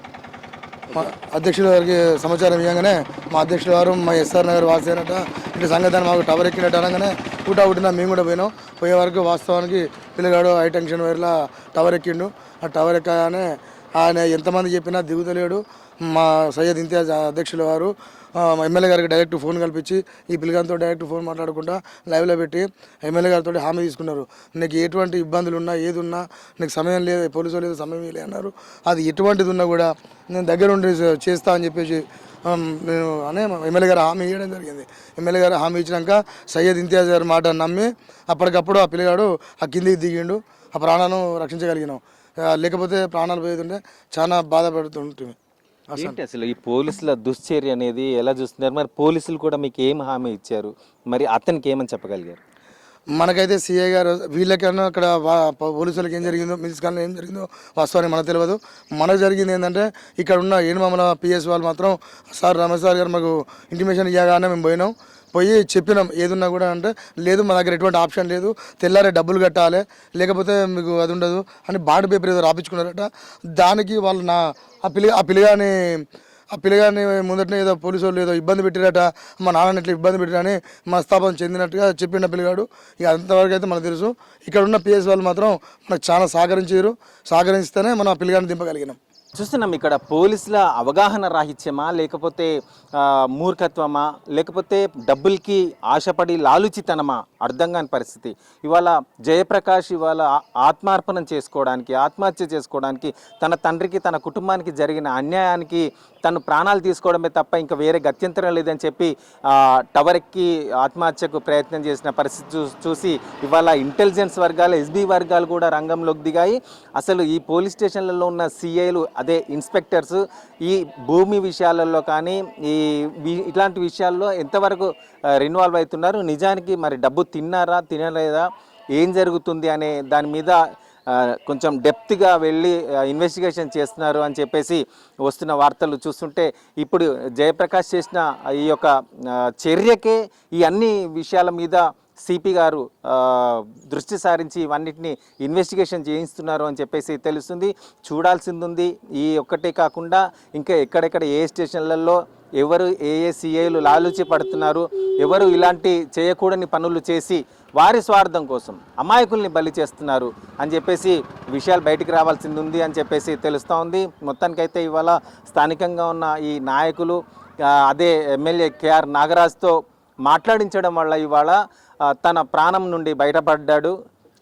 మా అధ్యక్షుడు గారికి సమాచారం ఇవ్వగానే మా అధ్యక్షుడు గారు మా ఎస్ఆర్ నగర్ వాసేనట ఇటు సంగతి మాకు టవర్ ఎక్కినట్టు అనగానే ఊటా మేము కూడా పోయినాం. పోయే వరకు వాస్తవానికి పిల్లగాడు హై టెన్షన్ వైర్లా టవర్ ఎక్కిండు. ఆ టవర్ ఎక్కగానే ఆయన ఎంతమంది చెప్పినా దిగుతలేడు. మా సయ్యద్ ఇంతియాజ్ అధ్యక్షుల వారు ఎమ్మెల్యే గారికి డైరెక్ట్ ఫోన్ కల్పించి ఈ పిల్లగారితో డైరెక్ట్ ఫోన్ మాట్లాడకుండా లైవ్లో పెట్టి ఎమ్మెల్యే గారితో హామీ తీసుకున్నారు. నీకు ఎటువంటి ఇబ్బందులు ఉన్నా ఏది ఉన్నా నీకు సమయం లేదు, పోలీసు లేదు, సమయం లేదు అన్నారు. అది ఎటువంటిది ఉన్నా కూడా నేను దగ్గర ఉండి చేస్తా అని చెప్పేసి నేను అనే ఎమ్మెల్యే గారు హామీ ఇవ్వడం జరిగింది. ఎమ్మెల్యే గారు హామీ ఇచ్చినాక సయ్యద్ ఇంతియాజ్ గారి మాట నమ్మి అప్పటికప్పుడు ఆ పిల్లగాడు ఆ కిందికి దిగిండు. ఆ ప్రాణాలను రక్షించగలిగినాం. లేకపోతే ప్రాణాలు పోతుంటే చాలా బాధపడుతుంటుంది. ఏంటి అసలు ఈ పోలీసుల దుశ్చర్య అనేది ఎలా చూస్తున్నారు? మరి పోలీసులు కూడా మీకు ఏం హామీ ఇచ్చారు? మరి అతనికి ఏమని చెప్పగలిగారు? మనకైతే సిఐ గారు వీళ్ళకన్నా అక్కడ పోలీసులకు ఏం జరిగిందో, మిల్స్కాన్లో ఏం జరిగిందో వాస్తవానికి మనకు తెలియదు. మనకు జరిగింది ఏంటంటే ఇక్కడ ఉన్న ఏనుమామల పిఎస్ వాళ్ళు మాత్రం సార్ రమేష్ సార్ గారు మాకు ఇంటిమేషన్ ఇవ్వగానే మేము పోయి చెప్పినాం ఏదున్నా కూడా. అంటే లేదు మా దగ్గర ఎటువంటి ఆప్షన్ లేదు, తెల్లారే డబ్బులు కట్టాలి లేకపోతే మీకు అది ఉండదు అని బాండ్ పేపర్ ఏదో రాపించుకున్నారట. దానికి వాళ్ళు ఆ పిల్లగాని ముందటనే ఏదో పోలీసు వాళ్ళు ఏదో ఇబ్బంది పెట్టిరట, మా నాన్నని ఇట్లా ఇబ్బంది పెట్టిరని మనస్తాపం చెందినట్టుగా చెప్పిన పిల్లగాడు. ఇక అంతవరకు అయితే మనకు తెలుసు. ఇక్కడ ఉన్న పిఎస్ వాళ్ళు మాత్రం మనకు చాలా సహకరిస్తేనే మనం ఆ పిల్లగాని దింపగలిగినాం. చూస్తున్నాం ఇక్కడ పోలీసుల అవగాహన రాహిత్యమా, లేకపోతే మూర్ఖత్వమా, లేకపోతే డబ్బులకి ఆశపడి లాలుచితనమా అర్థం కాని పరిస్థితి. ఇవాళ జయప్రకాష్ ఇవాళ ఆత్మార్పణం చేసుకోవడానికి, ఆత్మహత్య చేసుకోవడానికి, తన తండ్రికి తన కుటుంబానికి జరిగిన అన్యాయానికి తను ప్రాణాలు తీసుకోవడమే తప్ప ఇంకా వేరే గత్యంతరం లేదని చెప్పి టవర్ ఎక్కి ఆత్మహత్యకు ప్రయత్నం చేసిన పరిస్థితి చూసి ఇవాళ ఇంటెలిజెన్స్ వర్గాలు, ఎస్బీ వర్గాలు కూడా రంగంలోకి దిగాయి. అసలు ఈ పోలీస్ స్టేషన్లలో ఉన్న సిఐలు, అదే ఇన్స్పెక్టర్స్ ఈ భూమి విషయాలలో కానీ ఇట్లాంటి విషయాల్లో ఎంతవరకు ఇన్వాల్వ్ అవుతున్నారు, నిజానికి మరి డబ్బు తినలేదా, ఏం జరుగుతుంది అనే దాని మీద కొంచెం డెప్త్గా వెళ్ళి ఇన్వెస్టిగేషన్ చేస్తున్నారు అని చెప్పేసి వస్తున్న వార్తలు చూస్తుంటే ఇప్పుడు జయప్రకాష్ చేసిన ఈ యొక్క చర్యకే ఈ అన్ని విషయాల మీద సిపి గారు దృష్టి సారించి ఇవన్నిటిని ఇన్వెస్టిగేషన్ చేయిస్తున్నారు అని చెప్పేసి తెలుస్తుంది. చూడాల్సింది ఉంది. ఈ ఒక్కటే కాకుండా ఇంకా ఎక్కడెక్కడ ఏ స్టేషన్లలో ఎవరు ఏ సిఐలు లాలూచి పడుతున్నారు, ఎవరు ఇలాంటి చేయకూడని పనులు చేసి వారి స్వార్థం కోసం అమాయకుల్ని బలి చేస్తున్నారు అని చెప్పేసి విషయాలు బయటికి రావాల్సింది ఉంది అని చెప్పేసి తెలుస్తూ ఉంది. మొత్తానికైతే ఇవాళ స్థానికంగా ఉన్న ఈ నాయకులు అదే ఎమ్మెల్యే కేఆర్ నాగరాజ్తో మాట్లాడించడం వల్ల ఇవాళ తన ప్రాణం నుండి బయటపడ్డాడు,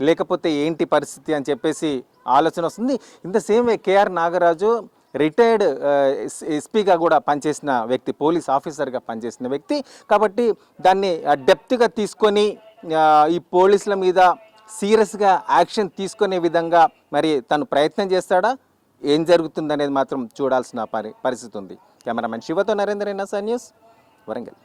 లేకపోతే ఏంటి పరిస్థితి అని చెప్పేసి ఆలోచన వస్తుంది. ఇంత same way K R Nagaraju retired ఎస్పీగా కూడా పనిచేసిన వ్యక్తి, పోలీస్ ఆఫీసర్గా పనిచేసిన వ్యక్తి కాబట్టి దాన్ని డెప్త్గా తీసుకొని ఈ పోలీసుల మీద సీరియస్గా యాక్షన్ తీసుకునే విధంగా మరి తను ప్రయత్నం చేస్తాడా, ఏం జరుగుతుందనేది మాత్రం చూడాల్సిన పరిస్థితి ఉంది. కెమెరామెన్ శివతో నరేంద్ర ఎన్ఎస్ఆర్ న్యూస్, వరంగల్.